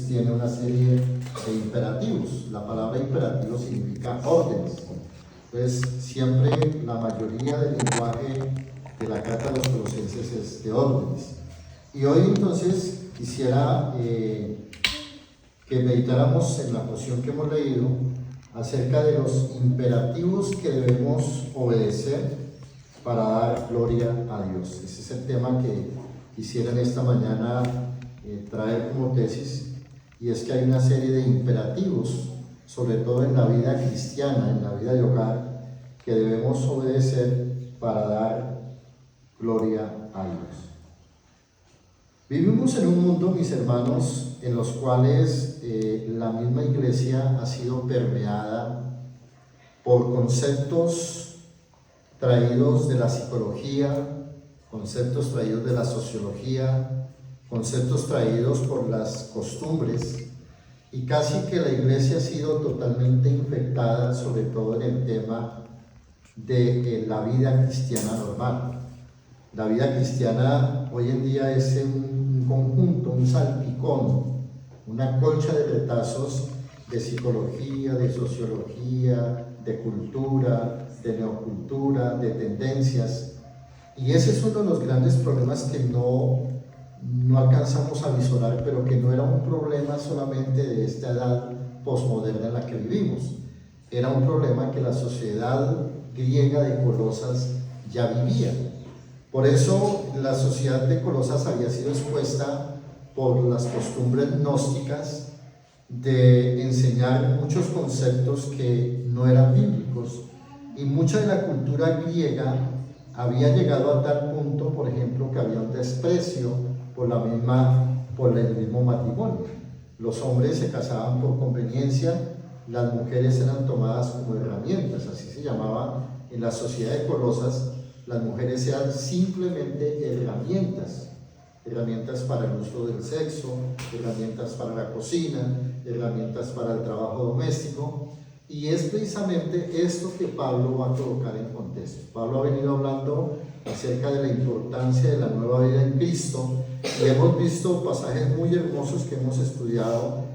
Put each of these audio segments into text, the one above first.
Génesis tiene una serie de imperativos. La palabra imperativo significa órdenes. Entonces, siempre la mayoría del lenguaje de la carta de los Colosenses es de órdenes. Y hoy entonces quisiera que meditáramos en la porción que hemos leído acerca de los imperativos que debemos obedecer para dar gloria a Dios. Ese es el tema que quisiera en esta mañana traer como tesis, y es que hay una serie de imperativos, sobre todo en la vida cristiana, en la vida de hogar, que debemos obedecer para dar gloria a Dios. Vivimos en un mundo, mis hermanos, en los cuales la misma iglesia ha sido permeada por conceptos traídos de la psicología, conceptos traídos de la sociología, conceptos traídos por las costumbres, y casi que la iglesia ha sido totalmente infectada, sobre todo en el tema de la vida cristiana normal. La vida cristiana hoy en día es un conjunto, un salpicón, una colcha de retazos de psicología, de sociología, de cultura, de neocultura, de tendencias. Y ese es uno de los grandes problemas que no alcanzamos a visorar, pero que no era un problema solamente de esta edad posmoderna en la que vivimos. Era un problema que la sociedad griega de Colosas ya vivía. Por eso la sociedad de Colosas había sido expuesta por las costumbres gnósticas de enseñar muchos conceptos que no eran bíblicos, y mucha de la cultura griega había llegado a tal punto, por ejemplo, que había un desprecio por el mismo matrimonio. Los hombres se casaban por conveniencia, las mujeres eran tomadas como herramientas, así se llamaba en la sociedad de Colosas. Las mujeres eran simplemente herramientas para el uso del sexo, herramientas para la cocina, herramientas para el trabajo doméstico. Y es precisamente esto que Pablo va a colocar en contexto. Pablo ha venido hablando acerca de la importancia de la nueva vida en Cristo, y hemos visto pasajes muy hermosos que hemos estudiado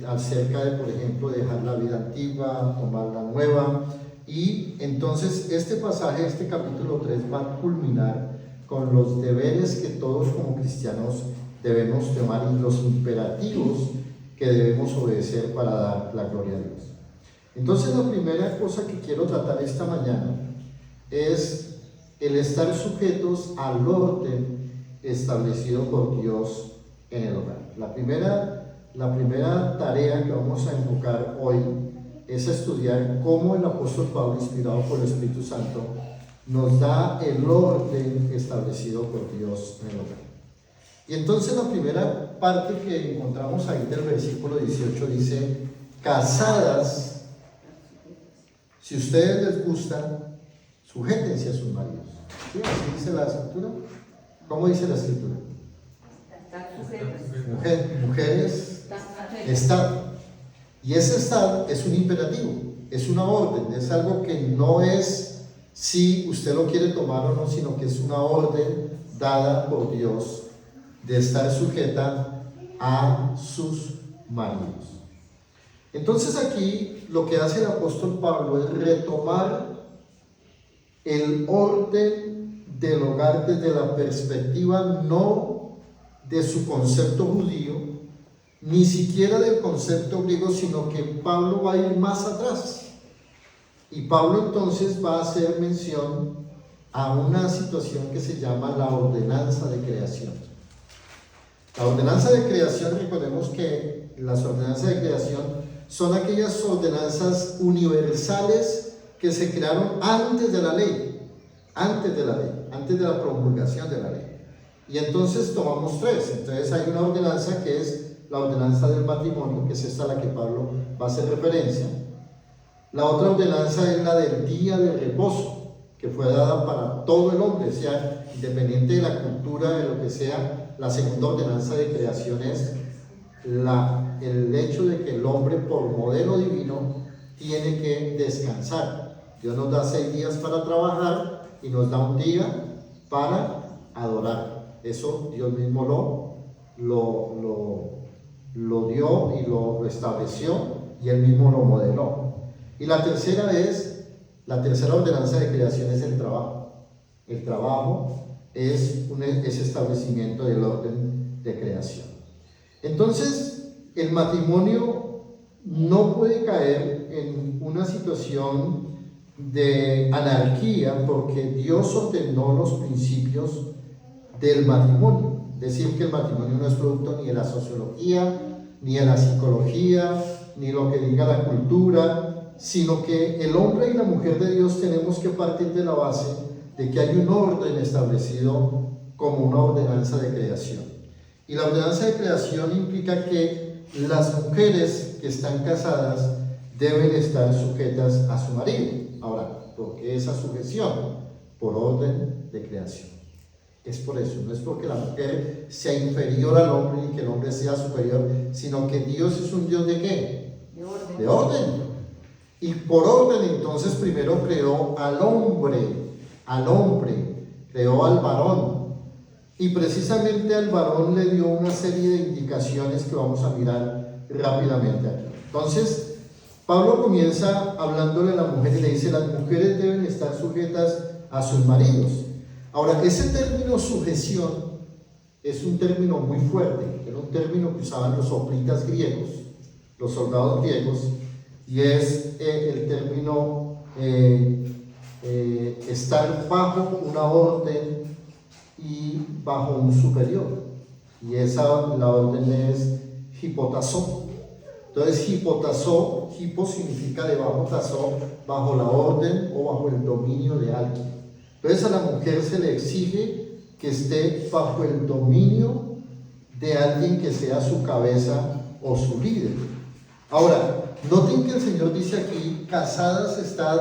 acerca de, por ejemplo, dejar la vida antigua, tomar la nueva. Y entonces este pasaje, este capítulo 3, va a culminar con los deberes que todos como cristianos debemos tomar y los imperativos que debemos obedecer para dar la gloria a Dios. Entonces la primera cosa que quiero tratar esta mañana es el estar sujetos al orden establecido por Dios en el hogar. La primera tarea que vamos a enfocar hoy es estudiar cómo el apóstol Pablo, inspirado por el Espíritu Santo, nos da el orden establecido por Dios en el hogar. Y entonces la primera parte que encontramos ahí del versículo 18 dice: casadas, si ustedes les gusta, sujétense a sus maridos. ¿Sí? ¿Así dice la escritura? ¿Cómo dice la escritura? Mujeres, estad. Y ese estar es un imperativo, es una orden, es algo que no es si usted lo quiere tomar o no, sino que es una orden dada por Dios de estar sujeta a sus maridos. Entonces aquí lo que hace el apóstol Pablo es retomar el orden del hogar desde la perspectiva no de su concepto judío, ni siquiera del concepto griego, sino que Pablo va a ir más atrás. Y Pablo entonces va a hacer mención a una situación que se llama la ordenanza de creación. La ordenanza de creación, recordemos que las ordenanzas de creación son aquellas ordenanzas universales que se crearon antes de la ley, antes de la promulgación de la ley. Y entonces tomamos tres. Entonces hay una ordenanza que es la ordenanza del matrimonio, que es esta a la que Pablo va a hacer referencia. La otra ordenanza es la del día de reposo, que fue dada para todo el hombre, o sea, independiente de la cultura, de lo que sea. La segunda ordenanza de creación es el hecho de que el hombre, por modelo divino, tiene que descansar. Dios nos da 6 días para trabajar y nos da un día para adorar. Eso Dios mismo lo dio y lo estableció y Él mismo lo modeló. Y la tercera ordenanza de creación es el trabajo. El trabajo es ese establecimiento del orden de creación. Entonces, el matrimonio no puede caer en una situación de anarquía porque Dios ordenó los principios del matrimonio. Decir que el matrimonio no es producto ni de la sociología, ni de la psicología, ni lo que diga la cultura, sino que el hombre y la mujer de Dios tenemos que partir de la base de que hay un orden establecido como una ordenanza de creación. Y la ordenanza de creación implica que las mujeres que están casadas deben estar sujetas a su marido. Ahora, ¿por qué esa sujeción? Por orden de creación. Es por eso, no es porque la mujer sea inferior al hombre y que el hombre sea superior, sino que Dios es un Dios ¿de qué? De orden. De orden. Y por orden entonces primero creó al hombre, creó al varón. Y precisamente al varón le dio una serie de indicaciones que vamos a mirar rápidamente aquí. Entonces, Pablo comienza hablándole a la mujer y le dice: las mujeres deben estar sujetas a sus maridos. Ahora, ese término sujeción es un término muy fuerte, era un término que usaban los hoplitas griegos, los soldados griegos, y es el término estar bajo una orden y bajo un superior, y la orden es hipotasó. Entonces, hipo significa debajo, tasó, bajo la orden o bajo el dominio de alguien. Entonces, a la mujer se le exige que esté bajo el dominio de alguien que sea su cabeza o su líder. Ahora, noten que el Señor dice aquí: casadas están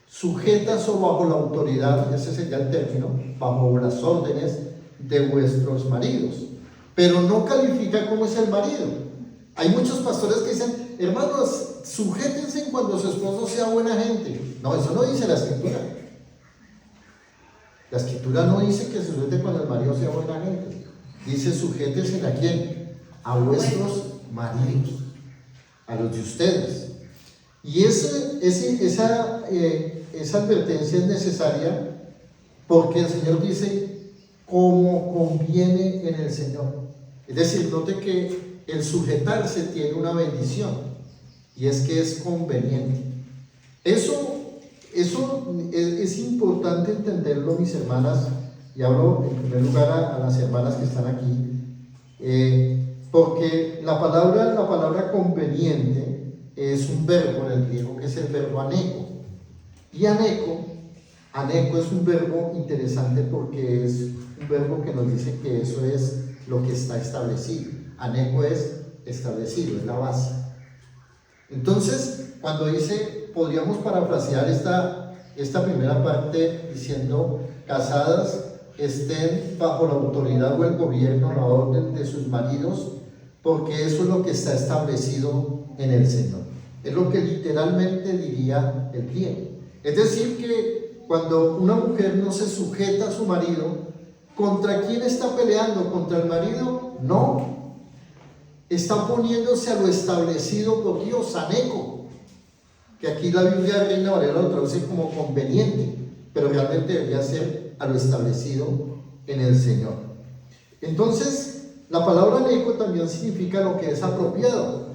sujetas o bajo la autoridad, ese sería el término, bajo las órdenes de vuestros maridos. Pero no califica cómo es el marido. Hay muchos pastores que dicen: hermanos, sujétense cuando su esposo sea buena gente. No, eso no dice la Escritura. La Escritura no dice que se sujete cuando el marido sea buena gente. Dice: sujétense ¿a quién? A vuestros maridos, a los de ustedes. Y esa advertencia es necesaria porque el Señor dice: como conviene en el Señor. Es decir, note que el sujetarse tiene una bendición, y es que es conveniente. Eso es importante entenderlo, mis hermanas, y hablo en primer lugar a las hermanas que están aquí, porque la palabra conveniente es un verbo en el griego que es el verbo aneko. Y aneko es un verbo interesante porque es un verbo que nos dice que eso es lo que está establecido. Aneko es establecido, es la base. Entonces, cuando dice, podríamos parafrasear esta primera parte diciendo: casadas estén bajo la autoridad o el gobierno, la orden de sus maridos, porque eso es lo que está establecido en el Señor. Es lo que literalmente diría el griego. Es decir, que cuando una mujer no se sujeta a su marido, ¿contra quién está peleando? ¿Contra el marido? No. Está poniéndose a lo establecido por Dios, aneko, que aquí la Biblia Reina Valera lo traduce como conveniente, pero realmente debería ser a lo establecido en el Señor. Entonces, la palabra aneko también significa lo que es apropiado.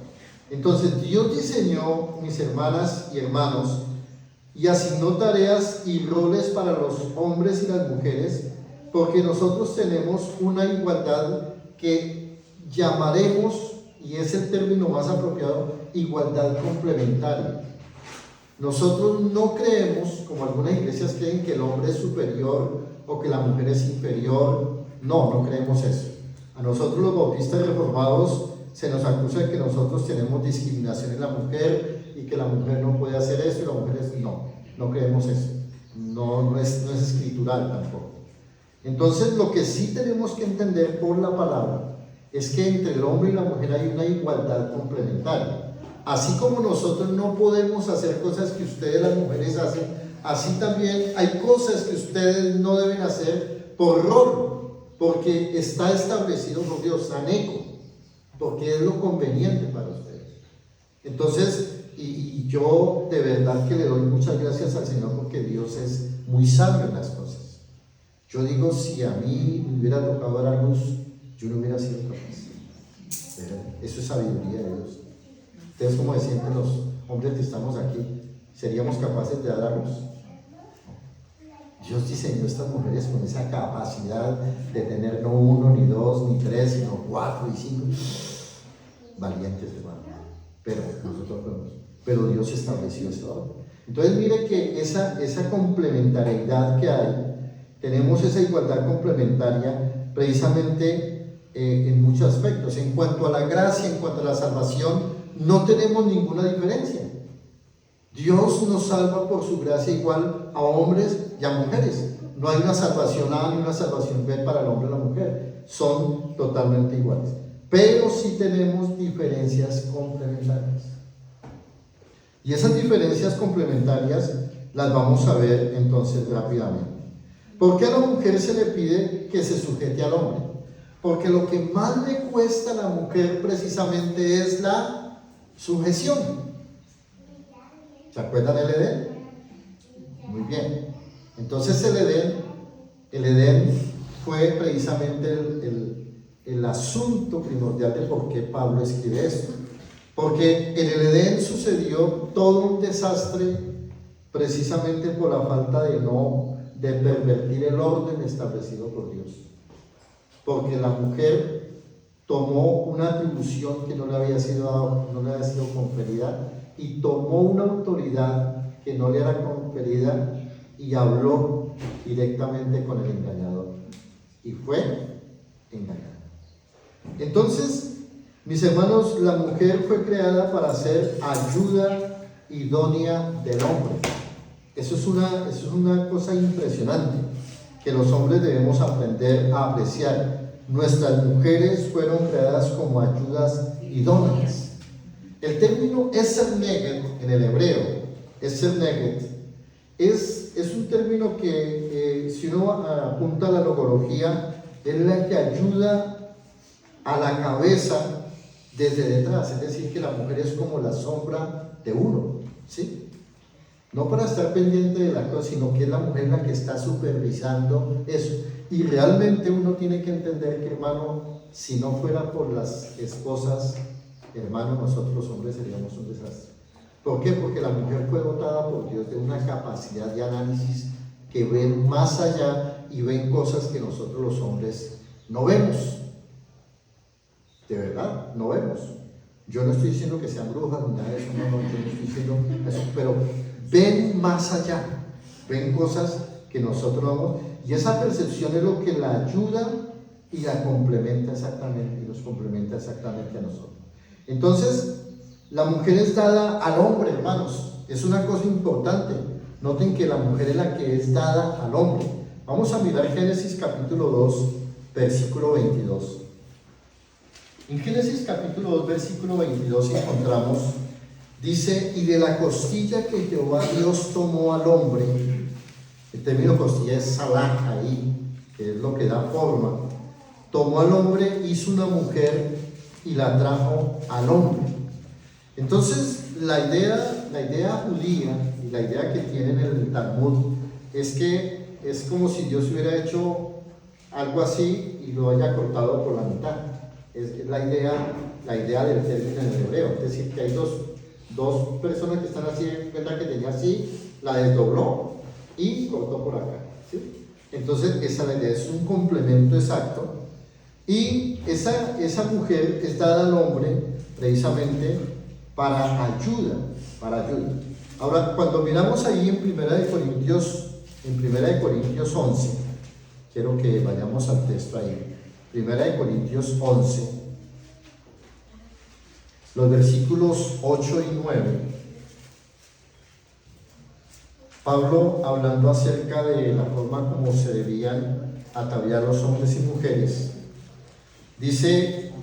Entonces, Dios diseñó, mis hermanas y hermanos, y asignó tareas y roles para los hombres y las mujeres, porque nosotros tenemos una igualdad que llamaremos, y es el término más apropiado, igualdad complementaria. Nosotros no creemos, como algunas iglesias creen, que el hombre es superior o que la mujer es inferior. No creemos eso. A nosotros los bautistas reformados se nos acusa de que nosotros tenemos discriminación en la mujer y que la mujer no puede hacer eso y la mujer es... No creemos eso. No es escritural tampoco. Entonces, lo que sí tenemos que entender por la palabra es que entre el hombre y la mujer hay una igualdad complementaria. Así como nosotros no podemos hacer cosas que ustedes las mujeres hacen, así también hay cosas que ustedes no deben hacer por rol, porque está establecido por Dios, aneko. porque es lo conveniente para ustedes. Entonces, y yo de verdad que le doy muchas gracias al Señor porque Dios es muy sabio en las cosas. Yo digo, si a mí me hubiera tocado dar luz, yo no hubiera sido capaz. Pero eso es sabiduría de Dios. Ustedes, como se sienten los hombres que estamos aquí, ¿seríamos capaces de dar luz? Dios diseñó a estas mujeres con esa capacidad de tener no uno, ni dos, ni tres, sino 4 y 5. Valientes, hermano. Pero nosotros podemos. Pero Dios estableció ese orden. Entonces mire que esa complementariedad que hay, tenemos esa igualdad complementaria precisamente en muchos aspectos. En cuanto a la gracia, en cuanto a la salvación, no tenemos ninguna diferencia. Dios nos salva por su gracia igual a hombres y a mujeres. No hay una salvación A ni una salvación B para el hombre o la mujer. Son totalmente iguales. Pero sí tenemos diferencias complementarias. Y esas diferencias complementarias las vamos a ver entonces rápidamente. ¿Por qué a la mujer se le pide que se sujete al hombre? Porque lo que más le cuesta a la mujer precisamente es la sujeción. ¿Se acuerdan del Edén? Muy bien. Entonces el Edén fue precisamente el asunto primordial de por qué Pablo escribe esto. Porque en el Edén sucedió todo un desastre precisamente por la falta de pervertir el orden establecido por Dios. Porque la mujer tomó una atribución que no le había sido conferida y tomó una autoridad que no le era conferida y habló directamente con el engañador y fue engañado. Entonces, mis hermanos, la mujer fue creada para ser ayuda idónea del hombre. Eso es una cosa impresionante que los hombres debemos aprender a apreciar. Nuestras mujeres fueron creadas como ayudas idóneas. El término Eser Neget en el hebreo, Eser Neget, es un término que si uno apunta a la logología, es la que ayuda a la cabeza desde detrás, es decir, que la mujer es como la sombra de uno, ¿sí? No para estar pendiente de la cosa, sino que es la mujer la que está supervisando eso. Y realmente uno tiene que entender que, hermano, si no fuera por las esposas, hermano, nosotros los hombres seríamos un desastre. ¿Por qué? Porque la mujer fue dotada por Dios de una capacidad de análisis que ven más allá y ven cosas que nosotros los hombres no vemos. De verdad, no vemos. Yo no estoy diciendo que sean brujas ni nada de eso, no, yo no estoy diciendo eso, pero ven más allá, ven cosas que nosotros no vemos, y esa percepción es lo que la ayuda y la complementa exactamente, y los complementa exactamente a nosotros. Entonces, la mujer es dada al hombre, hermanos, es una cosa importante. Noten que la mujer es la que es dada al hombre. Vamos a mirar Génesis capítulo 2, versículo 22. En Génesis capítulo 2, versículo 22 encontramos, dice, y de la costilla que Jehová Dios tomó al hombre, el término costilla es salaj ahí, que es lo que da forma, tomó al hombre, hizo una mujer y la trajo al hombre. Entonces, la idea judía y la idea que tienen en el Talmud es que es como si Dios hubiera hecho algo así y lo haya cortado por la mitad. Es la idea del término en el hebreo, es decir, que hay dos personas que están así, en cuenta que tenía así, la desdobló y cortó por acá, ¿sí? Entonces, esa la idea es un complemento exacto. Y esa mujer es dada al hombre precisamente para ayuda. Ahora, cuando miramos ahí en 1 Corintios 11, quiero que vayamos al texto ahí. 1 Corintios 11, los versículos 8 y 9. Pablo, hablando acerca de la forma como se debían ataviar los hombres y mujeres, dice,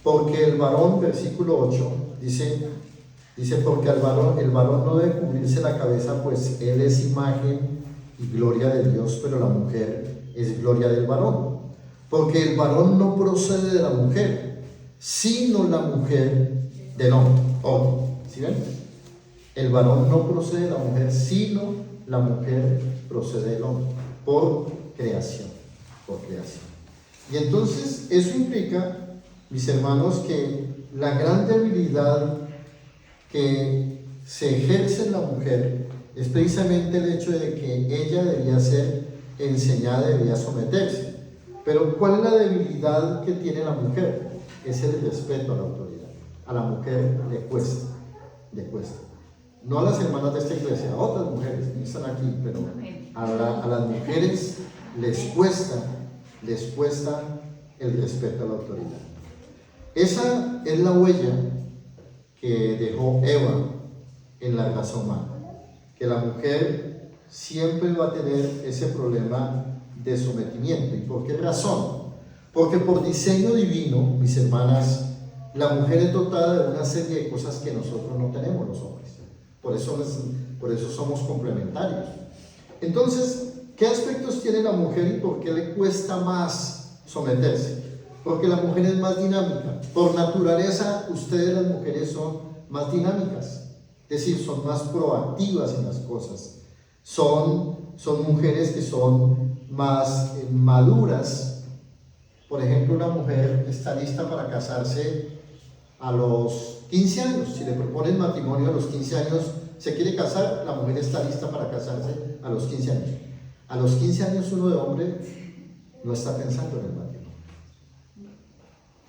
porque el varón, versículo 8, dice porque el varón no debe cubrirse la cabeza, pues él es imagen y gloria de Dios, pero la mujer es gloria del varón. Porque el varón no procede de la mujer, sino la mujer del hombre. ¿Sí ven? El varón no procede de la mujer, sino la mujer procede del hombre, por creación, por creación. Y entonces eso implica, mis hermanos, que la gran debilidad que se ejerce en la mujer es precisamente el hecho de que ella debía ser enseñada, debía someterse. Pero ¿cuál es la debilidad que tiene la mujer? Es el respeto a la autoridad. A la mujer le cuesta, le cuesta. No a las hermanas de esta iglesia, a otras mujeres que están aquí, pero a las mujeres les cuesta el respeto a la autoridad. Esa es la huella que dejó Eva en la raza humana, que la mujer siempre va a tener ese problema de sometimiento. ¿Y por qué razón? Porque por diseño divino, mis hermanas, la mujer es dotada de una serie de cosas que nosotros no tenemos los hombres. Por eso somos complementarios. Entonces, ¿qué aspectos tiene la mujer y por qué le cuesta más someterse? Porque la mujer es más dinámica. Por naturaleza, ustedes las mujeres son más dinámicas. Es decir, son más proactivas en las cosas. Son mujeres que son más maduras. Por ejemplo, una mujer está lista para casarse a los 15 años. Si le proponen matrimonio a los 15 años, se quiere casar, la mujer está lista para casarse a los 15 años. A los 15 años uno de hombre no está pensando en el matrimonio.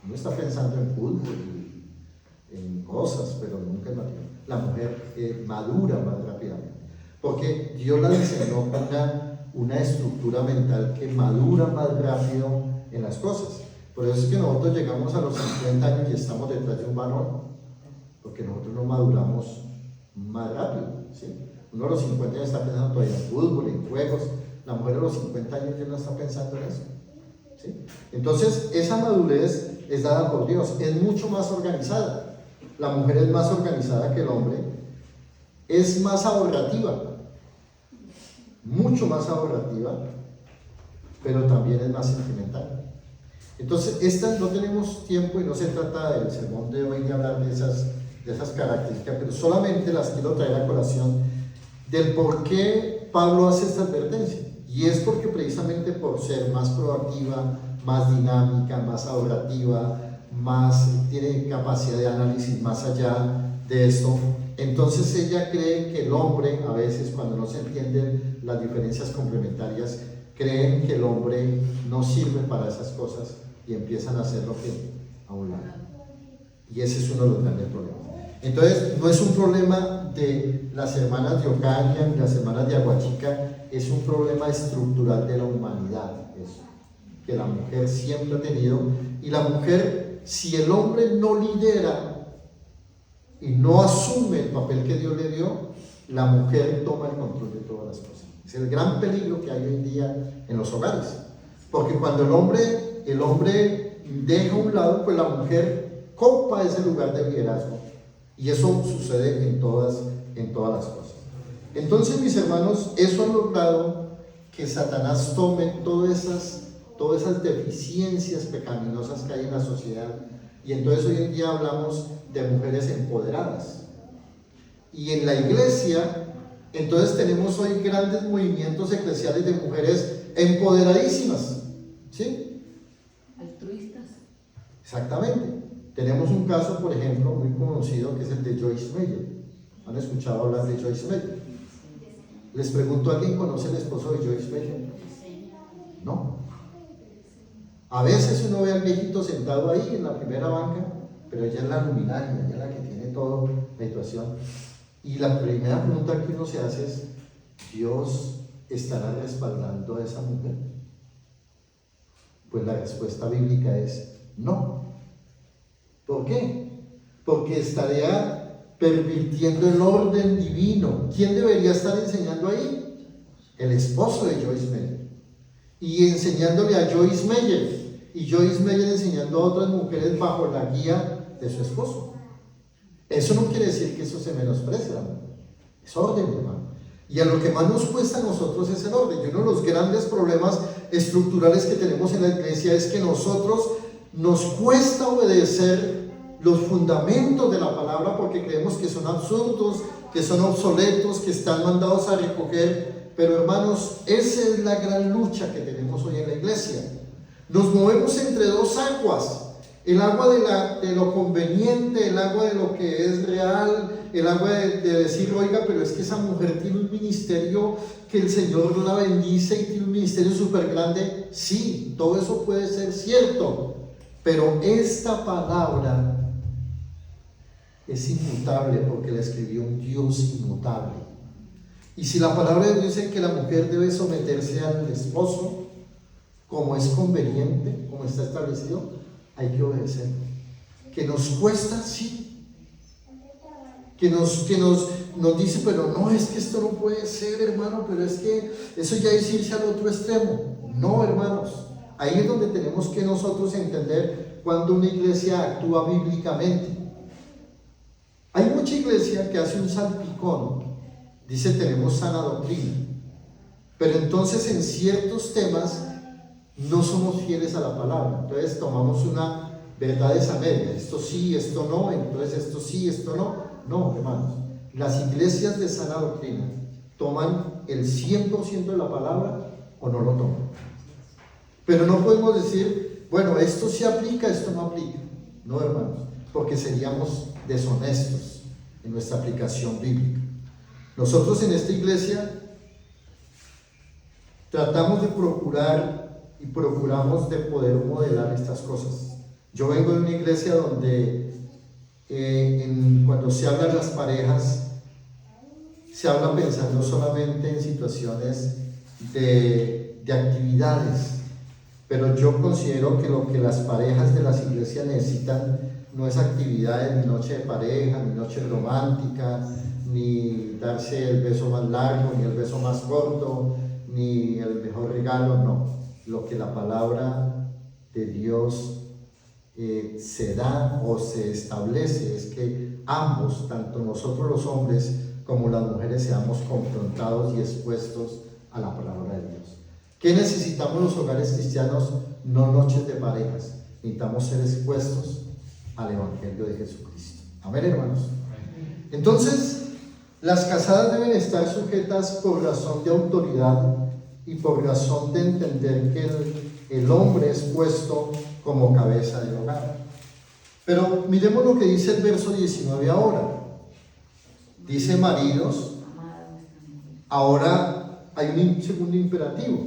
No está pensando en fútbol, en cosas, pero nunca en matrimonio. La mujer madura más rápidamente, porque Dios la diseñó con una estructura mental que madura más rápido en las cosas. Por eso es que nosotros llegamos a los 50 años y estamos detrás de un varón, porque nosotros no maduramos más rápido, ¿sí? Uno a los 50 años está pensando todavía en fútbol, en juegos. La mujer a los 50 años ya no está pensando en eso, ¿sí? Entonces, esa madurez es dada por Dios, es mucho más organizada. La mujer es más organizada que el hombre, es más ahorrativa, mucho más ahorrativa, pero también es más sentimental. Entonces, no tenemos tiempo y no se trata del sermón de hoy de hablar de esas características, pero solamente las quiero traer a colación del por qué Pablo hace esta advertencia. Y es porque precisamente por ser más proactiva, más dinámica, más ahorrativa, tiene capacidad de análisis más allá de esto, entonces ella cree que el hombre, a veces cuando no se entienden las diferencias complementarias, creen que el hombre no sirve para esas cosas y empiezan a hacerlo a un lado. Y ese es uno de los grandes problemas. Entonces, no es un problema de las hermanas de Ocaña ni las hermanas de Aguachica, es un problema estructural de la humanidad, eso, que la mujer siempre ha tenido. Y la mujer, si el hombre no lidera y no asume el papel que Dios le dio, la mujer toma el control de todas las cosas. Es el gran peligro que hay hoy en día en los hogares, porque cuando el hombre deja a un lado, pues la mujer copa ese lugar de liderazgo, y eso sucede en todas las cosas. Entonces, mis hermanos, eso ha logrado que Satanás tome todas esas deficiencias pecaminosas que hay en la sociedad, y entonces hoy en día hablamos de mujeres empoderadas. Y en la iglesia, entonces tenemos hoy grandes movimientos eclesiales de mujeres empoderadísimas, ¿sí? Altruistas. Exactamente. Tenemos un caso, por ejemplo, muy conocido, que es el de Joyce Meyer. ¿Han escuchado hablar de Joyce Meyer? Les pregunto, ¿alguien conoce el esposo de Joyce Meyer? No. A veces uno ve al viejito sentado ahí en la primera banca, pero ella es la luminaria, ella es la que tiene toda la situación. Y la primera pregunta que uno se hace es, ¿Dios estará respaldando a esa mujer? Pues la respuesta bíblica es no. ¿Por qué? Porque estaría pervirtiendo el orden divino. ¿Quién debería estar enseñando ahí? El esposo de Joyce Meyer. Y enseñándole a Joyce Meyer. Y Joyce Meyer enseñando a otras mujeres bajo la guía de su esposo. Eso no quiere decir que eso se menosprecie, hermano. Es orden, hermano. Y a lo que más nos cuesta a nosotros es el orden. Y uno de los grandes problemas estructurales que tenemos en la iglesia es que nosotros nos cuesta obedecer los fundamentos de la palabra porque creemos que son absurdos, que son obsoletos, que están mandados a recoger. Pero hermanos, esa es la gran lucha que tenemos hoy en la iglesia. Nos movemos entre dos aguas. El agua de lo conveniente, el agua de lo que es real, el agua de decir, oiga, pero es que esa mujer tiene un ministerio que el Señor la bendice y tiene un ministerio súper grande. Sí, todo eso puede ser cierto, pero esta palabra es inmutable porque la escribió un Dios inmutable. Y si la palabra de Dios dice que la mujer debe someterse al esposo como es conveniente, como está establecido, hay que obedecer. Que nos cuesta, sí. Que nos dice, pero no, es que esto no puede ser, hermano, pero es que eso ya es irse al otro extremo. No, hermanos, ahí es donde tenemos que nosotros entender cuando una iglesia actúa bíblicamente. Hay mucha iglesia que hace un salpicón, dice tenemos sana doctrina, pero entonces en ciertos temas no somos fieles a la palabra. Entonces tomamos una verdad esa media, esto sí, esto no, entonces esto sí, esto no. No, hermanos, las iglesias de sana doctrina toman el 100% de la palabra o no lo toman. Pero no podemos decir, bueno, esto sí aplica, esto no aplica. No, hermanos, porque seríamos deshonestos en nuestra aplicación bíblica. Nosotros en esta iglesia tratamos de procurar y procuramos de poder modelar estas cosas. Yo vengo de una iglesia donde cuando se habla de las parejas, se habla pensando solamente en situaciones de actividades, pero yo considero que lo que las parejas de las iglesias necesitan no es actividades, ni noche de pareja, ni noche romántica, ni darse el beso más largo, ni el beso más corto, ni el mejor regalo, no. Lo que la palabra de Dios se da o se establece es que ambos, tanto nosotros los hombres como las mujeres, seamos confrontados y expuestos a la palabra de Dios. ¿Qué necesitamos los hogares cristianos? No noches de parejas, necesitamos ser expuestos al Evangelio de Jesucristo. Amén, hermanos. Entonces, las casadas deben estar sujetas por razón de autoridad y por razón de entender que el hombre es puesto como cabeza del hogar. Pero miremos lo que dice el verso 19 ahora. Dice: maridos, ahora hay un segundo imperativo.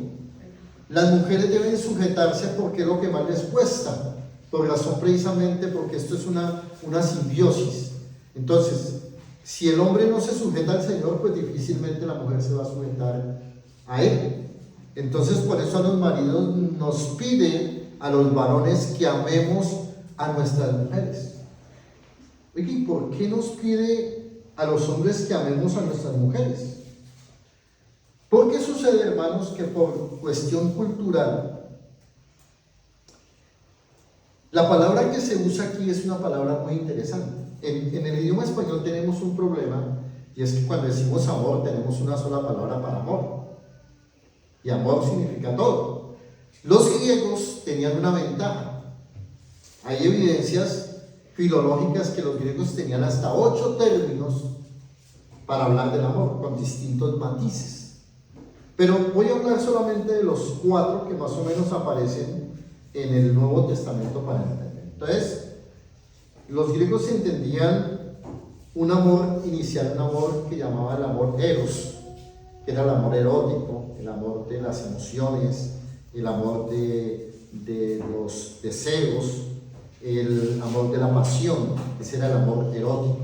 Las mujeres deben sujetarse porque es lo que más les cuesta, por razón precisamente porque esto es una simbiosis. Entonces, si el hombre no se sujeta al Señor, pues difícilmente la mujer se va a sujetar a Él. Entonces, por eso a los maridos nos pide a los varones que amemos a nuestras mujeres. Oye, ¿y por qué nos pide a los hombres que amemos a nuestras mujeres? ¿Por qué sucede, hermanos, que por cuestión cultural, la palabra que se usa aquí es una palabra muy interesante? En el idioma español tenemos un problema, y es que cuando decimos amor tenemos una sola palabra para amor, y amor significa todo. Los griegos tenían una ventaja. Hay evidencias filológicas que los griegos tenían hasta 8 términos para hablar del amor, con distintos matices. Pero voy a hablar solamente de los 4 que más o menos aparecen en el Nuevo Testamento para entender. Entonces, los griegos entendían un amor inicial, un amor que llamaban el amor eros, que era el amor erótico, el amor de las emociones, el amor de los deseos, el amor de la pasión. Ese era el amor erótico,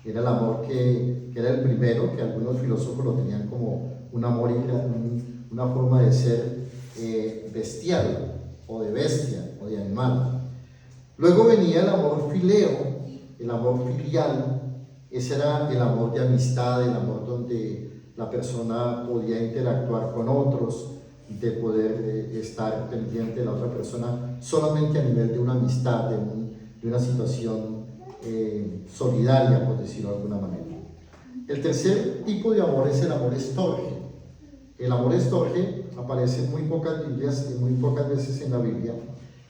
era el amor que era el primero, que algunos filósofos lo tenían como un amor, una forma de ser bestial, o de bestia, o de animal. Luego venía el amor fileo, el amor filial. Ese era el amor de amistad, el amor donde la persona podía interactuar con otros, de poder estar pendiente de la otra persona solamente a nivel de una amistad, de una situación solidaria, por decirlo de alguna manera. El tercer tipo de amor es el amor estorge. El amor estorge aparece en muy pocas Biblias y muy pocas veces en la Biblia,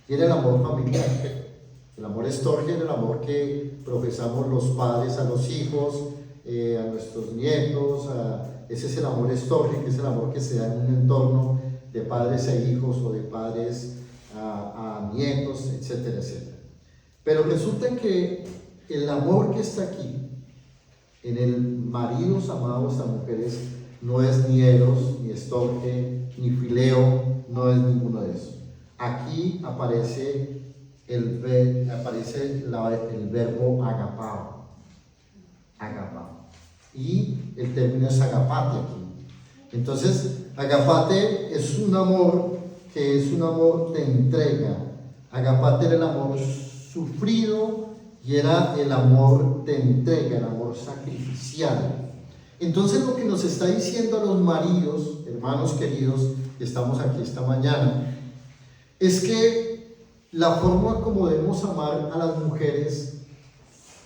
y era el amor familiar. El amor estorge era el amor que profesamos los padres a los hijos, a nuestros nietos. Ese es el amor estorge, que es el amor que se da en un entorno de padres e hijos o de padres a nietos, etcétera, etcétera. Pero resulta que el amor que está aquí, en el maridos amados a mujeres, no es ni eros, ni estorge, ni fileo, no es ninguno de esos. Aquí aparece el verbo agapao, y el término es agapate aquí. Entonces, agapate es un amor que es un amor de entrega. Agapate era el amor sufrido y era el amor de entrega, el amor sacrificial. Entonces, lo que nos está diciendo a los maridos, hermanos queridos, que estamos aquí esta mañana, es que la forma como debemos amar a las mujeres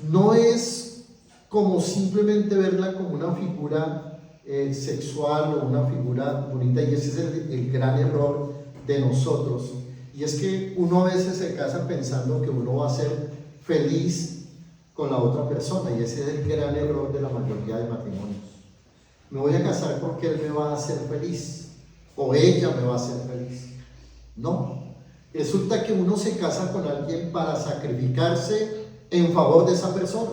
no es como simplemente verla como una figura sexual o una figura bonita, y ese es el gran error de nosotros. Y es que uno a veces se casa pensando que uno va a ser feliz con la otra persona, y ese es el gran error de la mayoría de matrimonios. Me voy a casar porque él me va a hacer feliz o ella me va a hacer feliz. No, resulta que uno se casa con alguien para sacrificarse en favor de esa persona,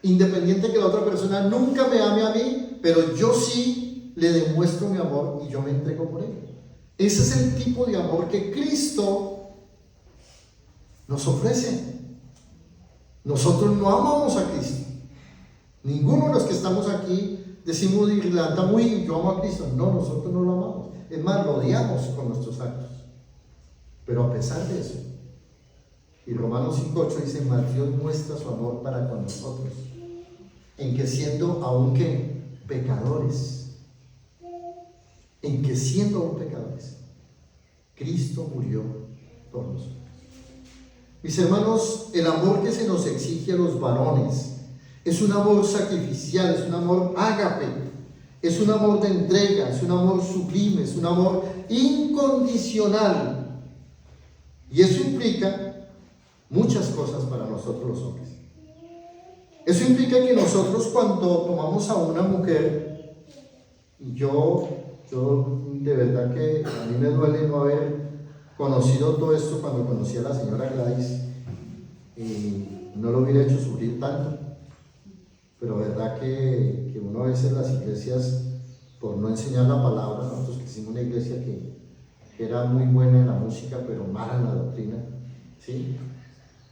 independiente que la otra persona nunca me ame a mí, pero yo sí le demuestro mi amor y yo me entrego por él. Ese es el tipo de amor que Cristo nos ofrece. Nosotros no amamos a Cristo. Ninguno de los que estamos aquí decimos y levantamos, uy, yo amo a Cristo. No, nosotros no lo amamos. Es más, lo odiamos con nuestros actos. Pero a pesar de eso, y Romanos 5:8 dice, mas Dios muestra su amor para con nosotros, en que siendo aún que pecadores, Cristo murió por nosotros. Mis hermanos, el amor que se nos exige a los varones es un amor sacrificial, es un amor ágape, es un amor de entrega, es un amor sublime, es un amor incondicional. Y eso implica muchas cosas para nosotros los hombres. Eso implica que nosotros, cuando tomamos a una mujer, y yo de verdad que a mí me duele no haber conocido todo esto cuando conocí a la señora Gladys, y no lo hubiera hecho sufrir tanto, pero verdad que uno a veces las iglesias, por no enseñar la palabra, nosotros que hicimos una iglesia que era muy buena en la música, pero mala en la doctrina, ¿sí?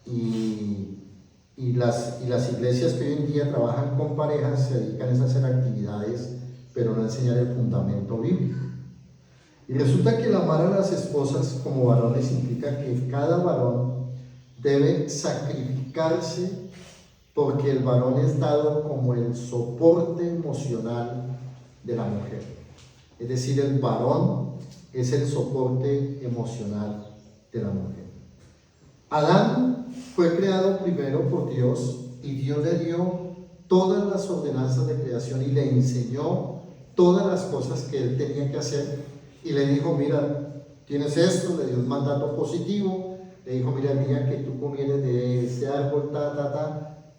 Y las iglesias que hoy en día trabajan con parejas se dedican a hacer actividades, pero no a enseñar el fundamento bíblico. Y resulta que el amar a las esposas como varones implica que cada varón debe sacrificarse, porque el varón es dado como el soporte emocional de la mujer. Es decir, el varón es el soporte emocional de la mujer. Adán fue creado primero por Dios, y Dios le dio todas las ordenanzas de creación y le enseñó todas las cosas que él tenía que hacer, y le dijo, mira, tienes esto, le dio un mandato positivo, le dijo, mira, el día que tú comieres de este árbol,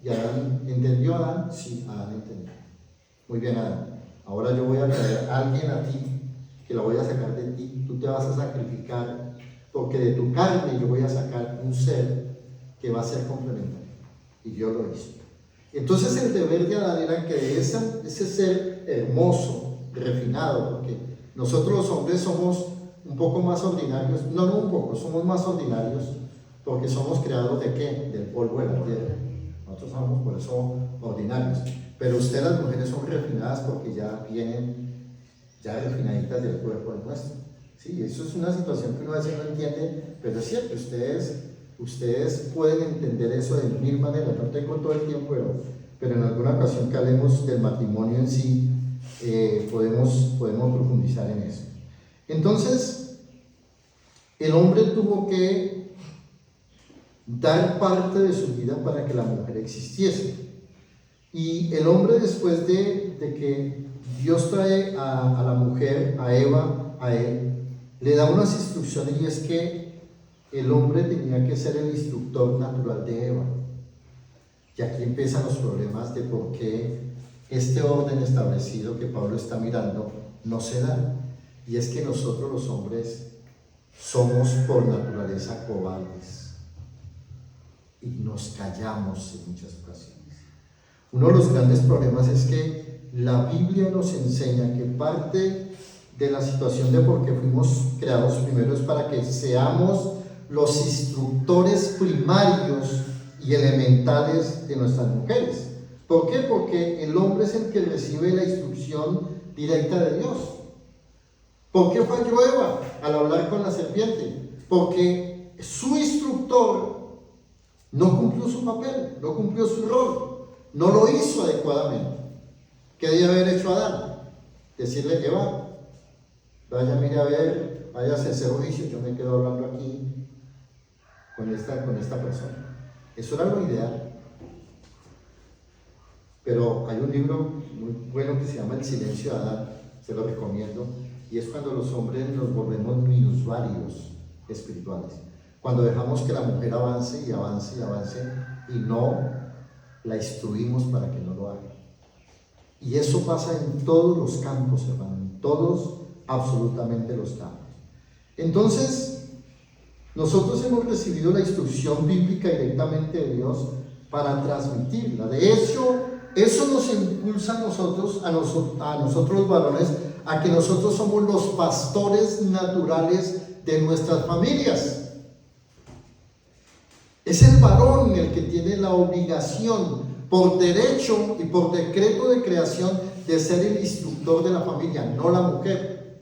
y Adán, ¿entendió Adán? Sí, Adán entendió. Muy bien, Adán, ahora yo voy a traer a alguien a ti, que la voy a sacar de ti, tú te vas a sacrificar, porque de tu carne yo voy a sacar un ser que va a ser complementario. Y Dios lo hizo. Entonces el deber de Adán era que de ese ser hermoso, refinado, porque nosotros los hombres somos un poco más ordinarios, no un poco, somos más ordinarios, porque somos creados ¿de qué? Del polvo de la tierra. Nosotros somos por eso ordinarios, pero ustedes las mujeres son refinadas porque ya vienen ya refinaditas del cuerpo del nuestro. Sí, eso es una situación que uno a veces no entiende, pero es cierto, ustedes pueden entender eso de mil maneras. No tengo todo el tiempo, pero en alguna ocasión que hablemos del matrimonio en sí, podemos profundizar en eso. Entonces, el hombre tuvo que dar parte de su vida para que la mujer existiese. Y el hombre, después de que Dios trae a la mujer, a Eva, a él, le da unas instrucciones, y es que el hombre tenía que ser el instructor natural de Eva. Y aquí empiezan los problemas de por qué este orden establecido que Pablo está mirando no se da. Y es que nosotros los hombres somos por naturaleza cobardes y nos callamos en muchas ocasiones. Uno de los grandes problemas es que la Biblia nos enseña que parte de la situación de por qué fuimos creados primero es para que seamos los instructores primarios y elementales de nuestras mujeres. ¿Por qué? Porque el hombre es el que recibe la instrucción directa de Dios. ¿Por qué falló Eva al hablar con la serpiente? Porque su instructor no cumplió su papel, no cumplió su rol, no lo hizo adecuadamente. ¿Qué debía haber hecho Adán? Decirle que vaya, mire a ver, vaya a hacer juicio, yo me quedo hablando aquí con esta persona. Eso era lo ideal. Pero hay un libro muy bueno que se llama El silencio de Adán, se lo recomiendo, y es cuando los hombres nos volvemos minusválidos espirituales. Cuando dejamos que la mujer avance y avance y avance y no la instruimos para que no lo haga. Y eso pasa en todos los campos, hermano, en todos, absolutamente los campos. Entonces, nosotros hemos recibido la instrucción bíblica directamente de Dios para transmitirla. De hecho, eso nos impulsa a nosotros los varones, a que nosotros somos los pastores naturales de nuestras familias. Es el varón el que tiene la obligación, por derecho y por decreto de creación, de ser el instructor de la familia, no la mujer.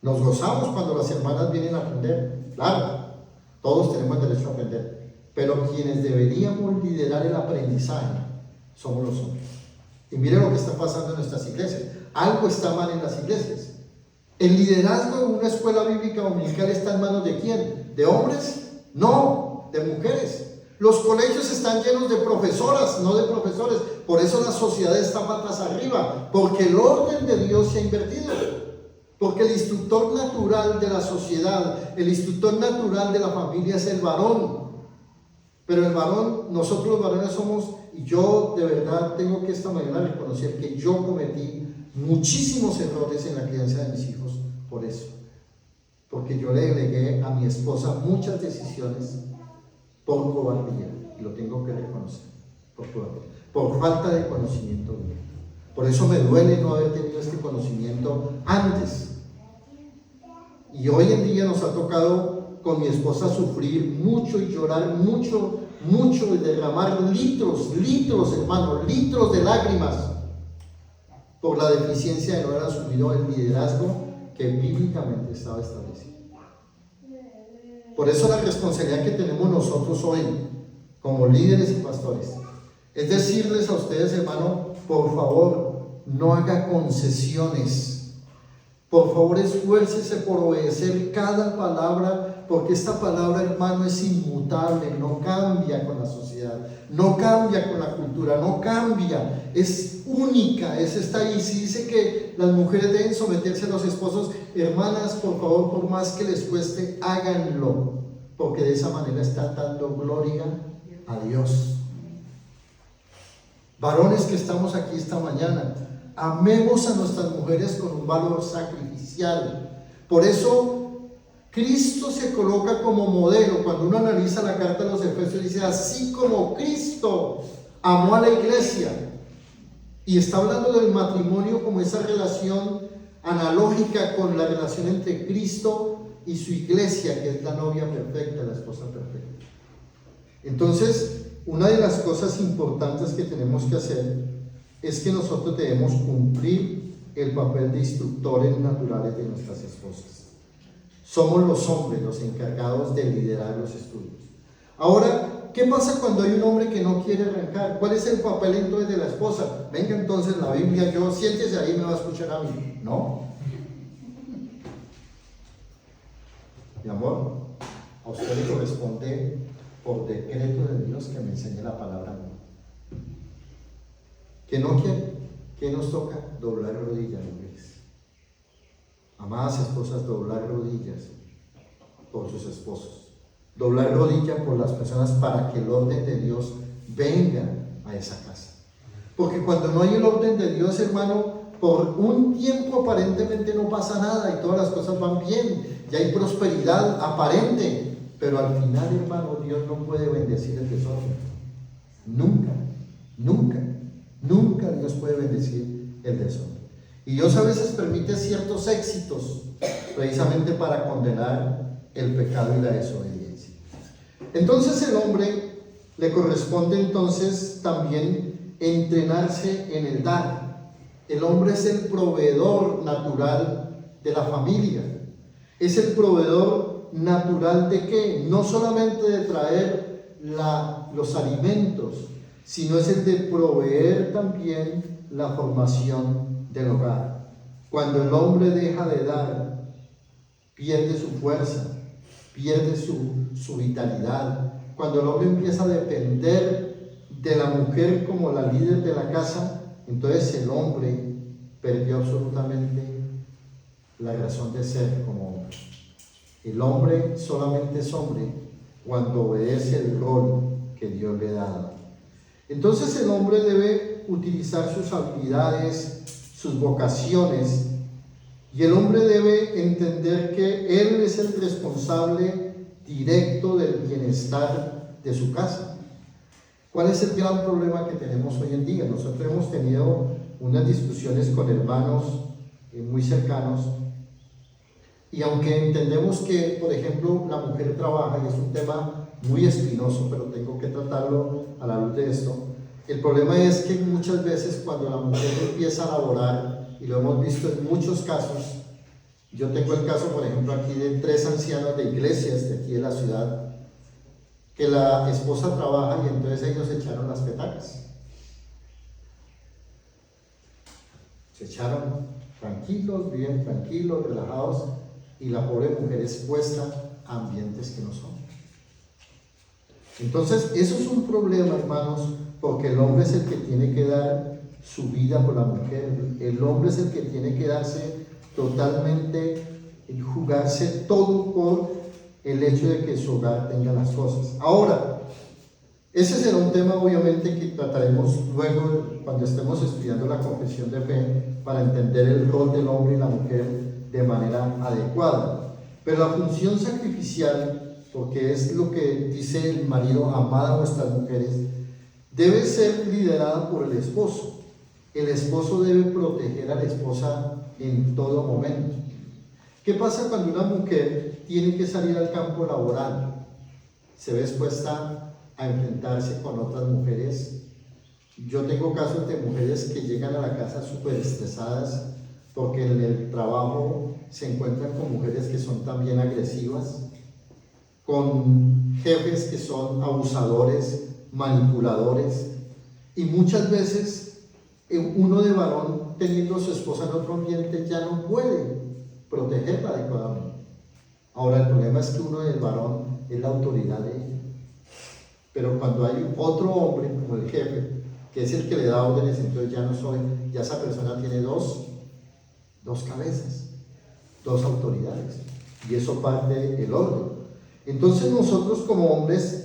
Nos gozamos cuando las hermanas vienen a aprender, claro, todos tenemos derecho a aprender, pero quienes deberíamos liderar el aprendizaje somos los hombres. Y miren lo que está pasando en nuestras iglesias. Algo está mal en las iglesias. El liderazgo de una escuela bíblica dominical está en manos ¿de quién? ¿De hombres? No, de mujeres. Los colegios están llenos de profesoras, no de profesores. Por eso la sociedad está patas arriba, porque el orden de Dios se ha invertido. Porque el instructor natural de la sociedad, el instructor natural de la familia es el varón. Pero el varón, nosotros los varones somos, y yo de verdad tengo que esta mañana reconocer que yo cometí muchísimos errores en la crianza de mis hijos por eso. Porque yo le delegué a mi esposa muchas decisiones por cobardía, y lo tengo que reconocer, por cobardía, por falta de conocimiento bíblico. Por eso me duele no haber tenido este conocimiento antes. Y hoy en día nos ha tocado con mi esposa sufrir mucho y llorar mucho y derramar litros, hermano, litros de lágrimas por la deficiencia de no haber asumido el liderazgo que bíblicamente estaba establecido. Por eso la responsabilidad que tenemos nosotros hoy como líderes y pastores es decirles a ustedes, hermano, por favor, no haga concesiones. Por favor, esfuércese por obedecer cada palabra, porque esta palabra, hermano, es inmutable, no cambia con la sociedad, no cambia con la cultura, no cambia, es única, es esta. Y si dice que las mujeres deben someterse a los esposos, hermanas, por favor, por más que les cueste, háganlo, porque de esa manera están dando gloria a Dios. Varones que estamos aquí esta mañana, amemos a nuestras mujeres con un valor sacrificial. Por eso Cristo se coloca como modelo. Cuando uno analiza la carta de los Efesios, dice: así como Cristo amó a la iglesia. Y está hablando del matrimonio como esa relación analógica con la relación entre Cristo y su iglesia, que es la novia perfecta, la esposa perfecta. Entonces, una de las cosas importantes que tenemos que hacer es que nosotros debemos cumplir el papel de instructores naturales de nuestras esposas. Somos los hombres los encargados de liderar los estudios. Ahora, ¿qué pasa cuando hay un hombre que no quiere arrancar? ¿Cuál es el papel entonces de la esposa? Venga, entonces la Biblia, siéntese ahí y me va a escuchar a mí. No. Mi amor, a usted le corresponde por decreto de Dios que me enseñe la palabra. ¿Que no quiere? ¿Qué nos toca? Doblar rodillas, mujeres. Amadas esposas, doblar rodillas por sus esposos, doblar rodilla por las personas para que el orden de Dios venga a esa casa. Porque cuando no hay el orden de Dios, hermano, por un tiempo aparentemente no pasa nada y todas las cosas van bien, y hay prosperidad aparente, pero al final, hermano, Dios no puede bendecir el desorden. Nunca, nunca, nunca Dios puede bendecir el desorden. Y Dios a veces permite ciertos éxitos precisamente para condenar el pecado y la desobediencia. Entonces el hombre le corresponde entonces también entrenarse en el dar. El hombre es el proveedor natural de la familia. Es el proveedor natural ¿de qué? No solamente de traer los alimentos, sino es el de proveer también la formación del hogar. Cuando el hombre deja de dar, pierde su fuerza, pierde su vitalidad. Cuando el hombre empieza a depender de la mujer como la líder de la casa, entonces el hombre perdió absolutamente la razón de ser como hombre. El hombre solamente es hombre cuando obedece el rol que Dios le da. Entonces el hombre debe utilizar sus habilidades, sus vocaciones, y el hombre debe entender que él es el responsable directo del bienestar de su casa. ¿Cuál es el gran problema que tenemos hoy en día? Nosotros hemos tenido unas discusiones con hermanos muy cercanos, y aunque entendemos que, por ejemplo, la mujer trabaja, y es un tema muy espinoso, pero tengo que tratarlo a la luz de esto, el problema es que muchas veces cuando la mujer empieza a laborar, y lo hemos visto en muchos casos, yo tengo el caso, por ejemplo, aquí de 3 ancianos de iglesias de aquí de la ciudad, que la esposa trabaja y entonces ellos se echaron las petacas. Se echaron tranquilos, bien tranquilos, relajados, y la pobre mujer expuesta a ambientes que no son. Entonces, eso es un problema, hermanos, porque el hombre es el que tiene que dar su vida por la mujer. El hombre es el que tiene que darse totalmente, jugarse todo por el hecho de que su hogar tenga las cosas. Ahora, ese será un tema obviamente que trataremos luego cuando estemos estudiando la confesión de fe para entender el rol del hombre y la mujer de manera adecuada. Pero la función sacrificial, porque es lo que dice el marido, amad a vuestras mujeres, debe ser liderada por el esposo. El esposo debe proteger a la esposa en todo momento. ¿Qué pasa cuando una mujer tiene que salir al campo laboral? Se ve expuesta a enfrentarse con otras mujeres. Yo tengo casos de mujeres que llegan a la casa súper estresadas porque en el trabajo se encuentran con mujeres que son también agresivas, con jefes que son abusadores, manipuladores, y muchas veces uno de varón teniendo a su esposa en otro ambiente ya no puede protegerla adecuadamente. Ahora el problema es que uno del varón es la autoridad de ella, pero cuando hay otro hombre como el jefe, que es el que le da órdenes, entonces ya esa persona tiene dos cabezas, 2 autoridades, y eso parte del orden. Entonces nosotros como hombres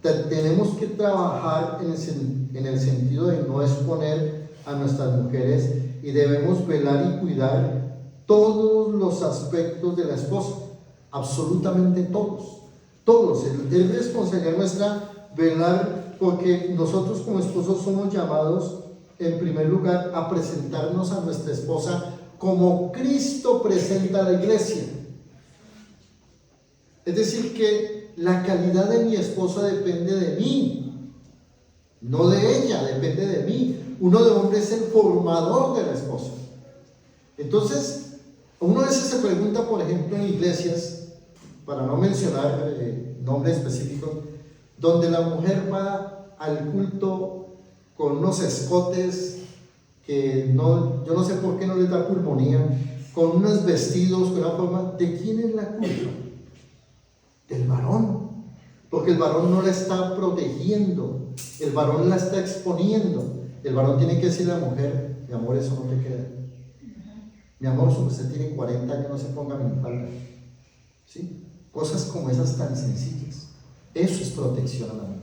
tenemos que trabajar en el sentido de no exponer a nuestras mujeres, y debemos velar y cuidar todos los aspectos de la esposa, absolutamente todos. Es responsabilidad nuestra velar, porque nosotros como esposos somos llamados en primer lugar a presentarnos a nuestra esposa como Cristo presenta a la iglesia. Es decir, que la calidad de mi esposa depende de mí, no de ella, depende de mí. Uno de hombre es el formador de la esposa. Entonces, uno a veces se pregunta, por ejemplo, en iglesias, para no mencionar nombres específicos, donde la mujer va al culto con unos escotes que yo no sé por qué no les da pulmonía, con unos vestidos, con una forma. ¿De quién es la culpa? Del varón, porque el varón no la está protegiendo, el varón la está exponiendo. El varón tiene que decirle a la mujer: mi amor, eso no te queda. Mi amor, usted tiene 40 años, no se ponga minifalda. ¿Sí? Cosas como esas tan sencillas. Eso es protección a la mujer.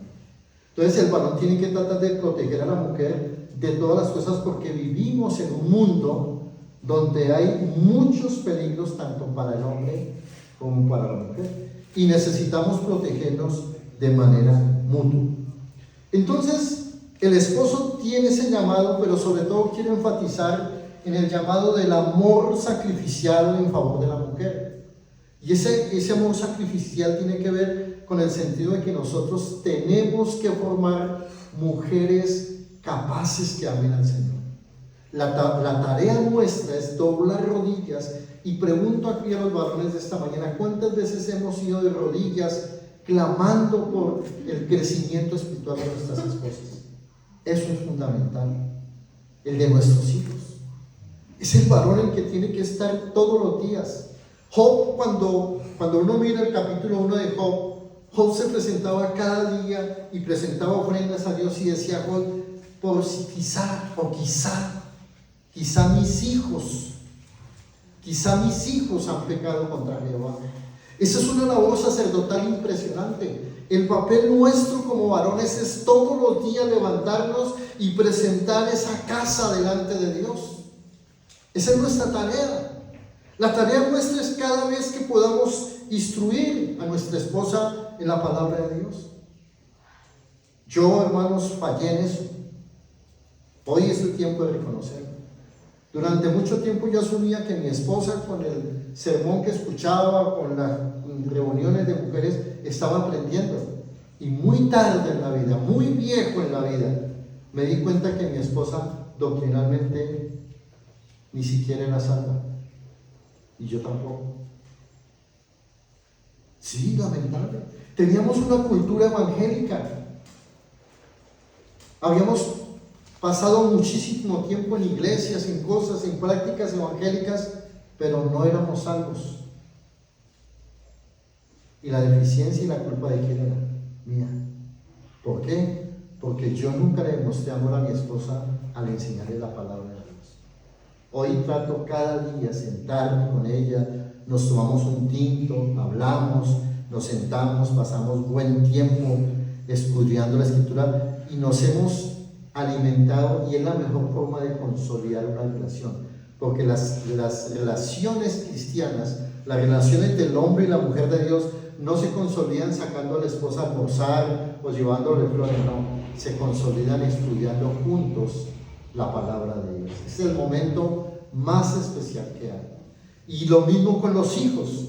Entonces el varón tiene que tratar de proteger a la mujer de todas las cosas, porque vivimos en un mundo donde hay muchos peligros tanto para el hombre como para la mujer, y necesitamos protegernos de manera mutua. Entonces el esposo tiene ese llamado, pero sobre todo quiero enfatizar en el llamado del amor sacrificial en favor de la mujer. Y ese amor sacrificial tiene que ver con el sentido de que nosotros tenemos que formar mujeres capaces que amen al Señor. La tarea nuestra es doblar rodillas, y pregunto aquí a los varones de esta mañana: ¿cuántas veces hemos ido de rodillas clamando por el crecimiento espiritual de nuestras esposas? Eso es fundamental. El de nuestros hijos. Es el varón el que tiene que estar todos los días. Job, cuando uno mira el capítulo 1 de Job, Job se presentaba cada día y presentaba ofrendas a Dios, y decía Job: por si quizá mis hijos han pecado contra Jehová. Esa es una labor sacerdotal impresionante. El papel nuestro como varones es todos los días levantarnos y presentar esa casa delante de Dios. Esa es nuestra tarea. La tarea nuestra es cada vez que podamos instruir a nuestra esposa en la palabra de Dios. Yo, hermanos, fallé en eso. Hoy es el tiempo de reconocerlo. Durante mucho tiempo yo asumía que mi esposa, con el sermón que escuchaba, con las reuniones de mujeres, estaba aprendiendo. Y muy tarde en la vida, muy viejo en la vida, me di cuenta que mi esposa doctrinalmente ni siquiera era salva. Y yo tampoco. Sí, lamentable. Teníamos una cultura evangélica. Habíamos pasado muchísimo tiempo en iglesias, en cosas, en prácticas evangélicas, pero no éramos salvos. Y la deficiencia y la culpa, ¿de quién era? Mía. ¿Por qué? Porque yo nunca le demostré amor a mi esposa al enseñarle la palabra de Dios. Hoy trato cada día sentarme con ella, nos tomamos un tinto, hablamos, nos sentamos, pasamos buen tiempo estudiando la Escritura, y nos hemos alimentado, y es la mejor forma de consolidar una relación, porque las relaciones cristianas, las relaciones del hombre y la mujer de Dios, no se consolidan sacando a la esposa a almorzar o llevándole flores, no, se consolidan estudiando juntos la palabra de Dios. Es el momento más especial que hay. Y lo mismo con los hijos.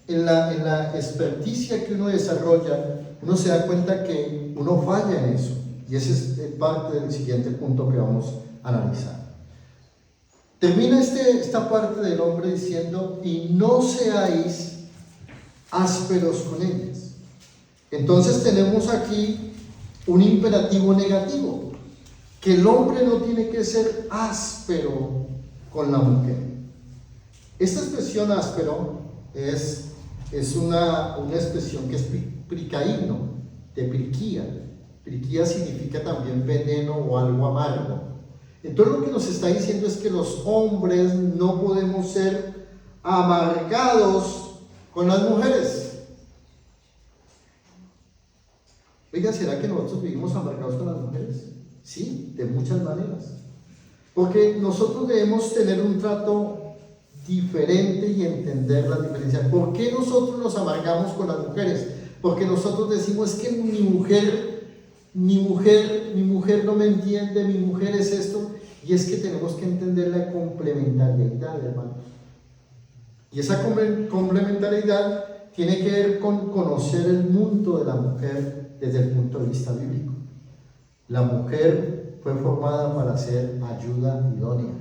En la experticia que uno desarrolla, uno se da cuenta que uno falla en eso. Y ese es parte del siguiente punto que vamos a analizar. Termina esta parte del hombre diciendo: y no seáis ásperos con ellas. Entonces tenemos aquí un imperativo negativo, que el hombre no tiene que ser áspero con la mujer. Esta expresión áspero es una expresión que es pricaíno, de priquía. Priquía significa también veneno o algo amargo. Entonces lo que nos está diciendo es que los hombres no podemos ser amargados con las mujeres. Oiga, ¿será que nosotros vivimos amargados con las mujeres? Sí, de muchas maneras. Porque nosotros debemos tener un trato diferente y entender la diferencia. ¿Por qué nosotros nos amargamos con las mujeres? Porque nosotros decimos: es que mi mujer no me entiende, mi mujer es esto. Y es que tenemos que entender la complementariedad, hermanos. Y esa complementariedad tiene que ver con conocer el mundo de la mujer desde el punto de vista bíblico. La mujer fue formada para ser ayuda idónea.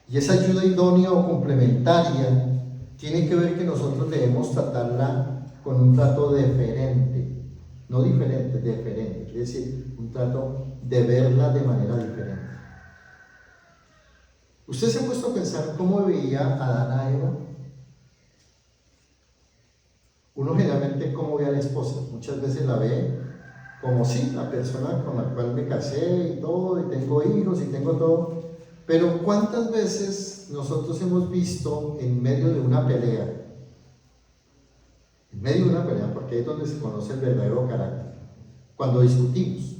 Y esa ayuda idónea o complementaria tiene que ver que nosotros debemos tratarla con un trato deferente. No diferente, deferente. Quiere decir, un trato de verla de manera diferente. ¿Usted se ha puesto a pensar cómo veía Adán a Eva? Uno generalmente cómo ve a la esposa. Muchas veces la ve como sí, la persona con la cual me casé y todo, y tengo hijos y tengo todo. Pero ¿cuántas veces nosotros hemos visto en medio de una pelea, en medio de una pelea, porque ahí es donde se conoce el verdadero carácter. Cuando discutimos.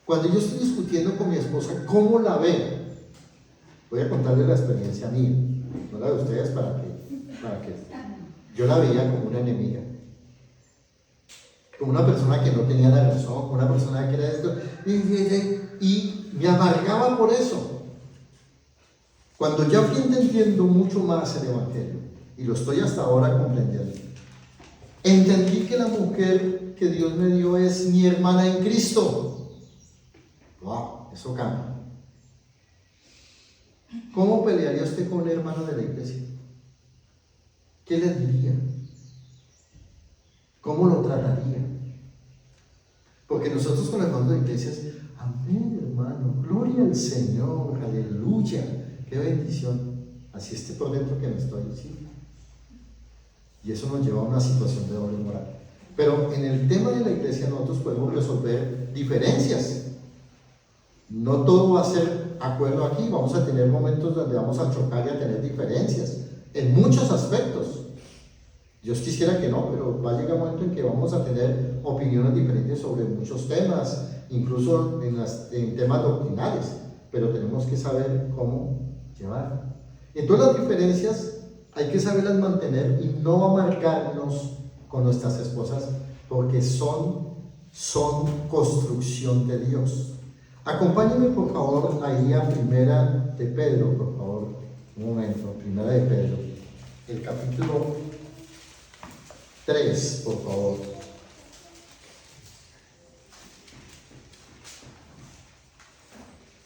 Cuando yo estoy discutiendo con mi esposa, ¿cómo la veo? Voy a contarles la experiencia mía, no la de ustedes, para que yo la veía como una enemiga, como una persona que no tenía la razón, como una persona que era esto, y me amargaba por eso. Cuando ya fui entendiendo mucho más el Evangelio, y lo estoy hasta ahora comprendiendo, entendí que la mujer que Dios me dio es mi hermana en Cristo. ¡Wow! Eso cambia. ¿Cómo pelearía usted con un hermano de la iglesia? ¿Qué le diría? ¿Cómo lo trataría? Porque nosotros con los hermanos de la iglesia es, amén, hermano, gloria al Señor, aleluya, qué bendición. Así esté por dentro que me estoy diciendo. Y eso nos lleva a una situación de doble moral. Pero en el tema de la iglesia nosotros podemos resolver diferencias. No todo va a ser acuerdo aquí, vamos a tener momentos donde vamos a chocar y a tener diferencias en muchos aspectos. Dios quisiera que no, pero va a llegar un momento en que vamos a tener opiniones diferentes sobre muchos temas, incluso en temas doctrinales, pero tenemos que saber cómo llevar. Entonces las diferencias hay que saberlas mantener y no amargarnos con nuestras esposas, porque son construcción de Dios. Acompáñenme por favor ahí a Primera de Pedro, por favor, un momento, Primera de Pedro, el capítulo 3, por favor.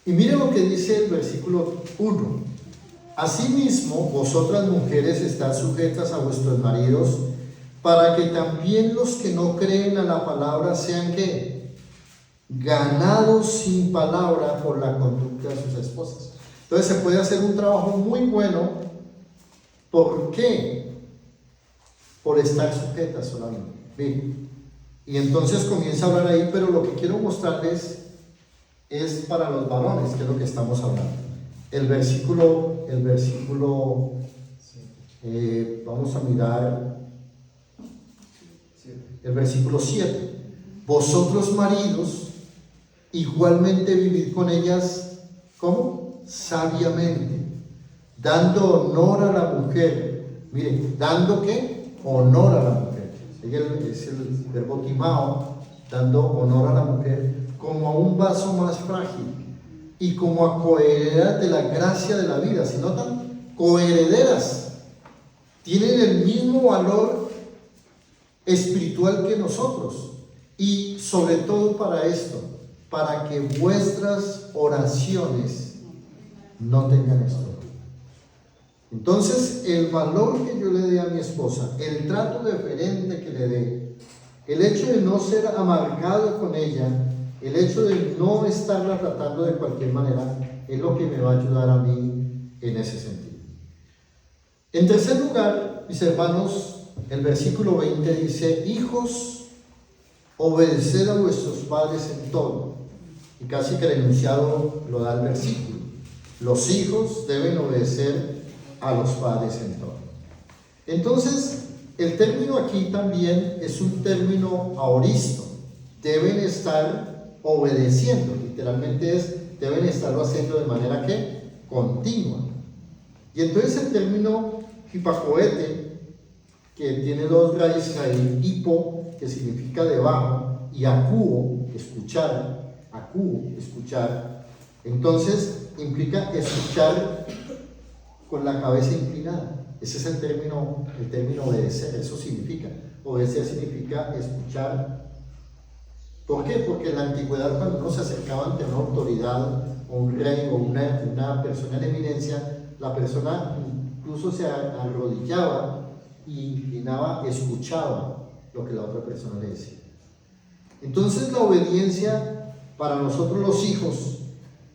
Y miren lo que dice el versículo 1. Asimismo, vosotras mujeres estad sujetas a vuestros maridos, para que también los que no creen a la palabra sean ¿qué? Ganados sin palabra por la conducta de sus esposas. Entonces se puede hacer un trabajo muy bueno. ¿Por qué? Por estar sujetas solamente. Bien. Y entonces comienza a hablar ahí, pero lo que quiero mostrarles es para los varones, que es lo que estamos hablando. El versículo, vamos a mirar el versículo 7. Vosotros maridos, igualmente vivid con ellas, ¿cómo? Sabiamente, dando honor a la mujer. Miren, ¿dando qué? Honor a la mujer. Es el verbo timao, dando honor a la mujer, como a un vaso más frágil y como a coherederas de la gracia de la vida. Si notan, coherederas, tienen el mismo valor espiritual que nosotros. Y sobre todo para esto, para que vuestras oraciones no tengan estorbo. Entonces, el valor que yo le dé a mi esposa, el trato deferente que le dé, el hecho de no ser amargado con ella, el hecho de no estarla tratando de cualquier manera, es lo que me va a ayudar a mí en ese sentido. En tercer lugar, mis hermanos, el versículo 20 dice: hijos, obedeced a vuestros padres en todo. Y casi que el enunciado lo da el versículo. Los hijos deben obedecer a los padres en todo. Entonces, el término aquí también es un término aoristo. Deben estar obedeciendo, literalmente es, deben estarlo haciendo de manera que continua. Y entonces el término hipacoete, que tiene dos raíces ahí, hipo, que significa debajo, y acuo, escuchar, entonces implica escuchar con la cabeza inclinada. Ese es el término obedecer. Eso significa, obedecer significa escuchar. ¿Por qué? Porque en la antigüedad, cuando uno se acercaba ante una autoridad o un rey o una persona en eminencia, la persona incluso se arrodillaba y inclinaba, escuchaba lo que la otra persona le decía. Entonces la obediencia para nosotros los hijos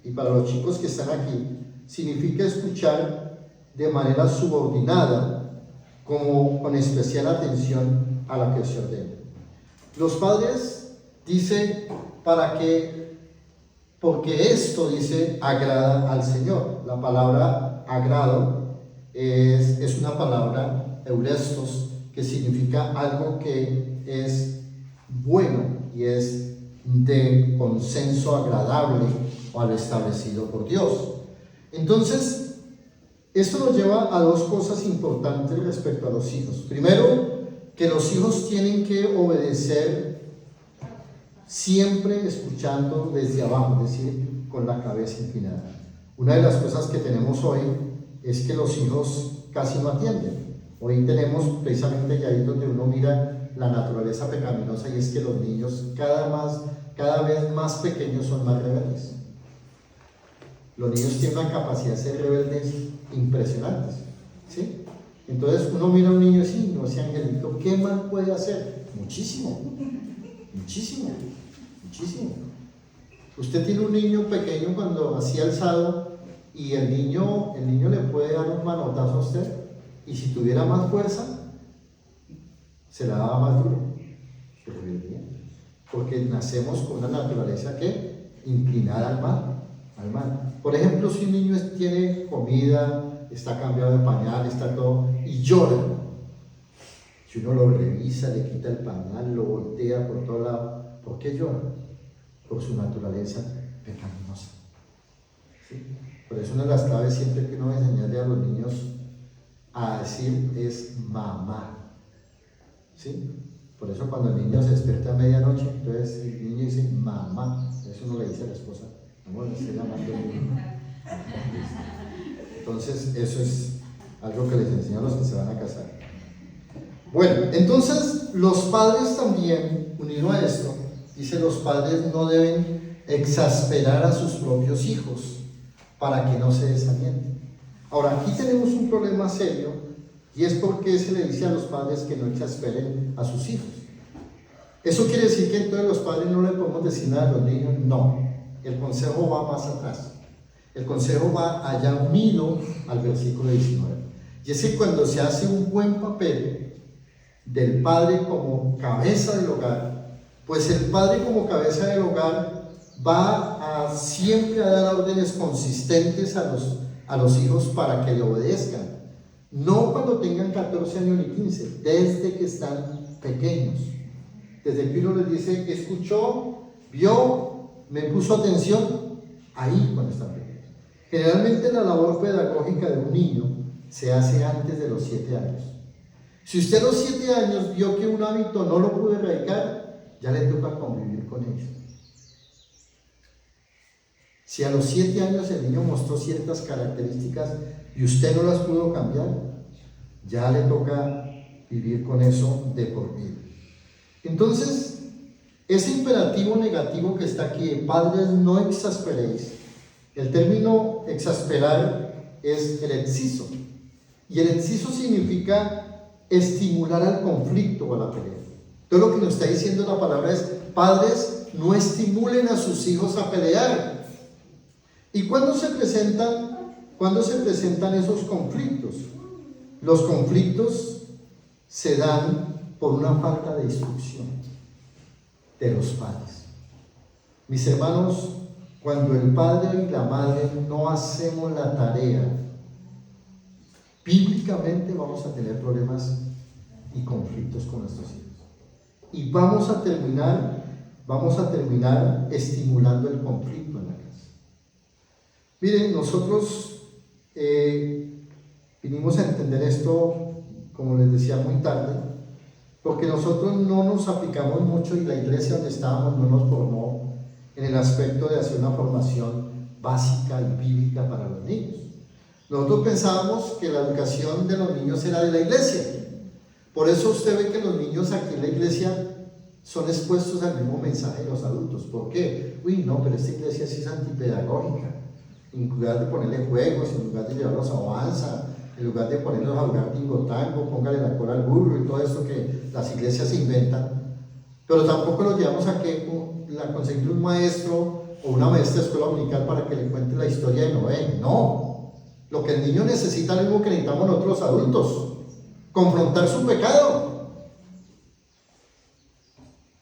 y para los chicos que están aquí significa escuchar de manera subordinada, como con especial atención a la que se ordena. Los padres dice porque esto, dice, agrada al Señor. La palabra agrado es una palabra, eurestos, que significa algo que es bueno y es de consenso agradable o al establecido por Dios. Entonces, esto nos lleva a dos cosas importantes respecto a los hijos. Primero, que los hijos tienen que obedecer siempre escuchando desde abajo, es decir, con la cabeza inclinada. Una de las cosas que tenemos hoy es que los hijos casi no atienden. Hoy tenemos precisamente ahí donde uno mira la naturaleza pecaminosa, y es que los niños cada vez más pequeños son más rebeldes. Los niños tienen una capacidad de ser rebeldes impresionantes, ¿sí? Entonces uno mira a un niño así, no, ese angelito, ¿qué mal puede hacer? Muchísimo, muchísimo, muchísimo. Usted tiene un niño pequeño cuando así alzado y el niño le puede dar un manotazo a usted, y si tuviera más fuerza se la daba más duro, pero bien, porque nacemos con una naturaleza que inclinada al mal. Por ejemplo, si un niño tiene comida, está cambiado de pañal, está todo, y llora, si uno lo revisa, le quita el pañal, lo voltea por todo lado, ¿por qué llora? Por su naturaleza pecaminosa, ¿sí? Por eso una de las claves siempre que uno va a enseñarle a los niños a decir es mamá, ¿sí? Por eso cuando el niño se despierta a medianoche, entonces el niño dice mamá, eso uno le dice a la esposa, amor, le estoy llamando al niño. Entonces eso es algo que les enseño a los que se van a casar. Bueno, entonces los padres también, unido a esto, dice, los padres no deben exasperar a sus propios hijos para que no se desalienten. Ahora, aquí tenemos un problema serio, y es porque se le dice a los padres que no exasperen a sus hijos. ¿Eso quiere decir que entonces los padres no le podemos decir nada a los niños? No, el consejo va más atrás. El consejo va allá unido al versículo 19. Y es que cuando se hace un buen papel del padre como cabeza del hogar, pues el padre como cabeza del hogar va siempre a dar órdenes consistentes a los hijos para que le obedezcan. No cuando tengan 14 años ni 15, desde que están pequeños. Desde que uno les dice, escuchó, vio, me puso atención, ahí cuando están pequeños. Generalmente la labor pedagógica de un niño se hace antes de los 7 años. Si usted a los 7 años vio que un hábito no lo pudo erradicar, ya le toca convivir con ello. Si a los 7 años el niño mostró ciertas características y usted no las pudo cambiar, ya le toca vivir con eso de por vida. Entonces, ese imperativo negativo que está aquí, padres, no exasperéis. El término exasperar es el exciso, y el exciso significa estimular al conflicto o a la pelea. Todo lo que nos está diciendo la palabra es, padres, no estimulen a sus hijos a pelear. ¿Y cuándo se presentan esos conflictos? Los conflictos se dan por una falta de instrucción de los padres. Mis hermanos, cuando el padre y la madre no hacemos la tarea, bíblicamente vamos a tener problemas y conflictos con nuestros hijos. Y vamos a terminar estimulando el conflicto en la casa. Miren, nosotros vinimos a entender esto, como les decía, muy tarde, porque nosotros no nos aplicamos mucho, y la iglesia donde estábamos no nos formó en el aspecto de hacer una formación básica y bíblica para los niños. Nosotros pensábamos que la educación de los niños era de la iglesia. Por eso usted ve que los niños aquí en la iglesia son expuestos al mismo mensaje de los adultos. ¿Por qué? Uy, no, pero esta iglesia sí es antipedagógica. En lugar de ponerle juegos, en lugar de llevarlos a avanza, en lugar de ponerlos a jugar tingo-tango, póngale la cola al burro y todo eso que las iglesias inventan. Pero tampoco los llevamos a conseguir un maestro o una maestra de escuela dominical para que le cuente la historia de Noé. No, lo que el niño necesita es lo mismo que necesitamos nosotros los adultos: confrontar su pecado.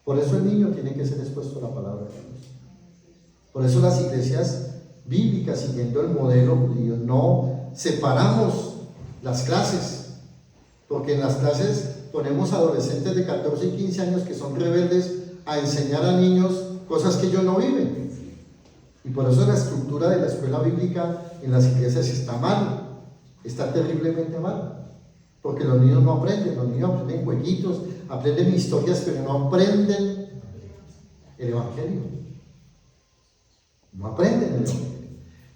Por eso el niño tiene que ser expuesto a la palabra de Dios. Por eso las iglesias bíblicas, siguiendo el modelo judío, no separamos las clases, porque en las clases ponemos adolescentes de 14 y 15 años que son rebeldes a enseñar a niños cosas que ellos no viven. Y por eso la estructura de la escuela bíblica en las iglesias está mal, está terriblemente mal, porque los niños no aprenden, los niños aprenden jueguitos, aprenden historias, pero no aprenden el Evangelio. No aprenden el Evangelio.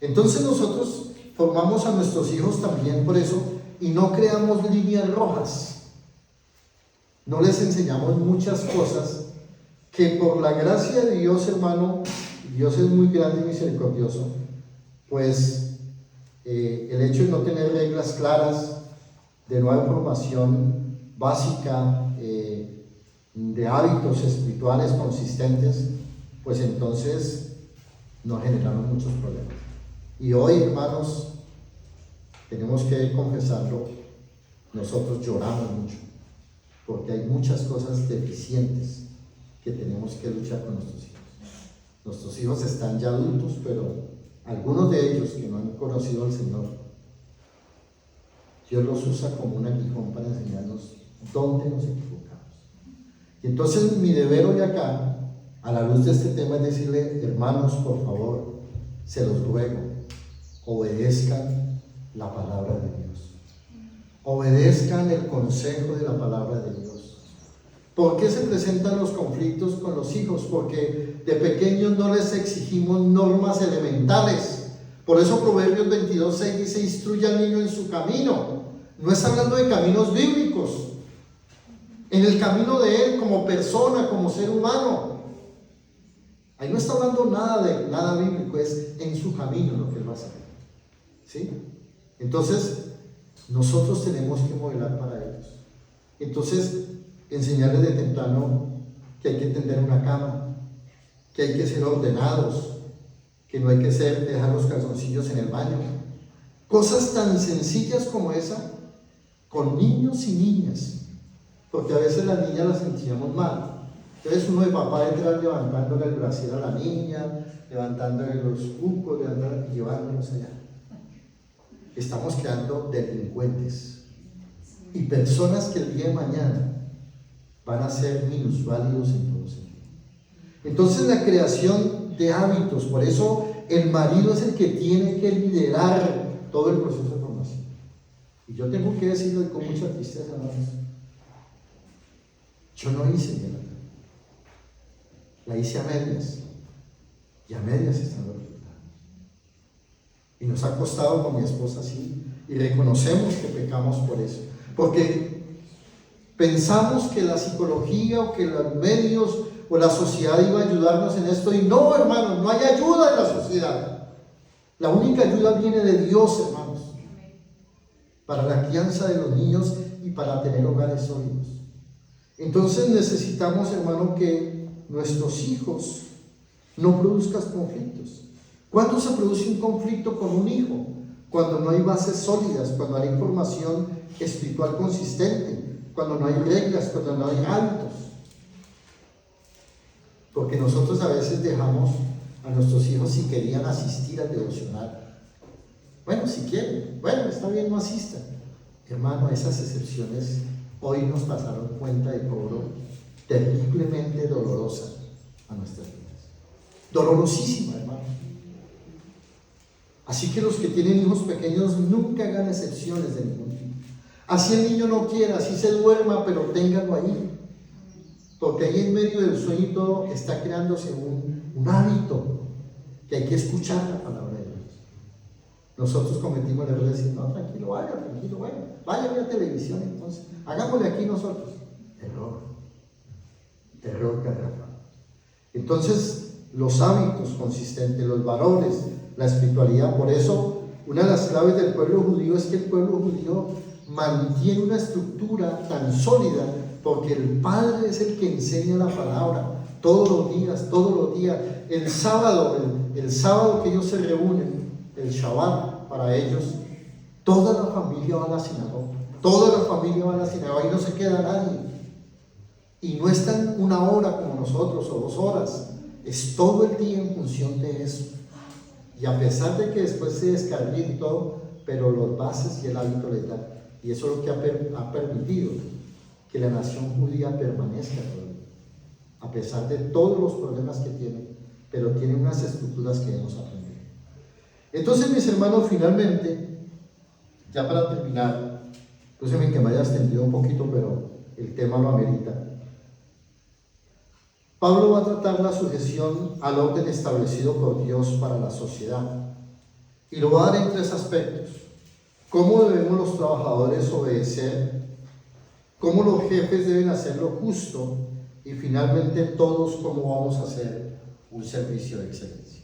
Entonces nosotros formamos a nuestros hijos también por eso, y no creamos líneas rojas. No les enseñamos muchas cosas que por la gracia de Dios, hermano, Dios es muy grande y misericordioso, pues el hecho de no tener reglas claras, de no haber formación básica, de hábitos espirituales consistentes, pues entonces nos generaron muchos problemas. Y hoy, hermanos, tenemos que confesarlo, nosotros lloramos mucho, porque hay muchas cosas deficientes que tenemos que luchar con nuestros hijos. Nuestros hijos están ya adultos, pero algunos de ellos que no han conocido al Señor, Dios los usa como un aguijón para enseñarnos dónde nos equivocamos. Y entonces mi deber hoy acá, a la luz de este tema, es decirle: hermanos, por favor, se los ruego, obedezcan la palabra de Dios. Obedezcan el consejo de la palabra de Dios. ¿Por qué se presentan los conflictos con los hijos? Porque de pequeños no les exigimos normas elementales. Por eso Proverbios 22:6 dice: instruye al niño en su camino. No está hablando de caminos bíblicos, en el camino de él como persona, como ser humano. Ahí no está hablando nada bíblico, es en su camino lo que él va a hacer. ¿Sí? Entonces, nosotros tenemos que modelar para ellos. Entonces, enseñarles de temprano que hay que tender una cama, que hay que ser ordenados, que no hay que dejar los calzoncillos en el baño. Cosas tan sencillas como esa, con niños y niñas, porque a veces las niñas las enseñamos mal. Entonces uno de papá detrás levantándole el brasier a la niña, levantándole los cucos, y llevándolos allá. Estamos creando delincuentes y personas que el día de mañana van a ser minusválidos en todo sentido. Entonces la creación de hábitos, por eso el marido es el que tiene que liderar todo el proceso de formación. Y yo tengo que decirlo con mucha tristeza, hermanos, yo no hice mi edad. La hice a medias, y a medias están los resultados. Y nos ha costado con mi esposa así, y reconocemos que pecamos por eso, porque pensamos que la psicología o que los medios o la sociedad iba a ayudarnos en esto, y no, hermanos, no hay ayuda en la sociedad. La única ayuda viene de Dios, hermanos, para la crianza de los niños y para tener hogares sólidos. Entonces necesitamos, hermano, que nuestros hijos no produzcan conflictos. ¿Cuándo se produce un conflicto con un hijo? Cuando no hay bases sólidas, cuando no hay información espiritual consistente, cuando no hay reglas, cuando no hay hábitos. Porque nosotros a veces dejamos a nuestros hijos si querían asistir al devocional. Bueno, si quieren, bueno, está bien, no asistan. Hermano, esas excepciones hoy nos pasaron cuenta de cobro terriblemente dolorosa a nuestras vidas. Dolorosísima, hermano. Así que los que tienen hijos pequeños nunca hagan excepciones de ningún tipo. Así el niño no quiera, así se duerma, pero ténganlo ahí. Porque ahí en medio del sueño y todo está creándose un hábito que hay que escuchar la palabra de Dios. Nosotros cometimos el error de decir: no, tranquilo, bueno, vaya a ver televisión entonces, hagámosle aquí nosotros. Error garrafal. Entonces, los hábitos consistentes, los valores, la espiritualidad. Por eso, una de las claves del pueblo judío es que el pueblo judío mantiene una estructura tan sólida, porque el Padre es el que enseña la palabra todos los días. El sábado que ellos se reúnen, el Shabbat para ellos, toda la familia va a la sinagoga, y no se queda nadie. Y no están una hora como nosotros o 2 horas, es todo el día en función de eso. Y a pesar de que después se descarguen y todo, pero los bases y el hábito les dan. Y eso es lo que ha permitido que la nación judía permanezca todavía, a pesar de todos los problemas que tiene, pero tiene unas estructuras que debemos aprender. Entonces, mis hermanos, finalmente, ya para terminar, perdónenme que me haya extendido un poquito, pero el tema lo amerita. Pablo va a tratar la sujeción al orden establecido por Dios para la sociedad, y lo va a dar en 3 aspectos: cómo debemos los trabajadores obedecer, cómo los jefes deben hacer lo justo, y finalmente todos cómo vamos a hacer un servicio de excelencia.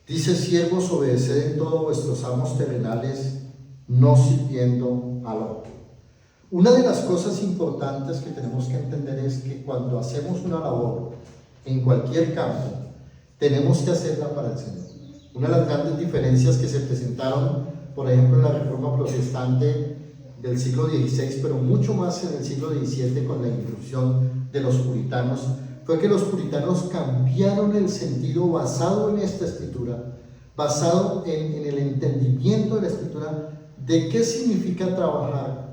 Dice: siervos, obedeced en todo vuestros amos terrenales, no sirviendo al otro. Una de las cosas importantes que tenemos que entender es que cuando hacemos una labor en cualquier campo, tenemos que hacerla para el Señor. Una de las grandes diferencias que se presentaron, por ejemplo, en la Reforma Protestante del siglo XVI, pero mucho más en el siglo XVII con la irrupción de los puritanos, fue que los puritanos cambiaron el sentido basado en esta escritura, basado en el entendimiento de la escritura de qué significa trabajar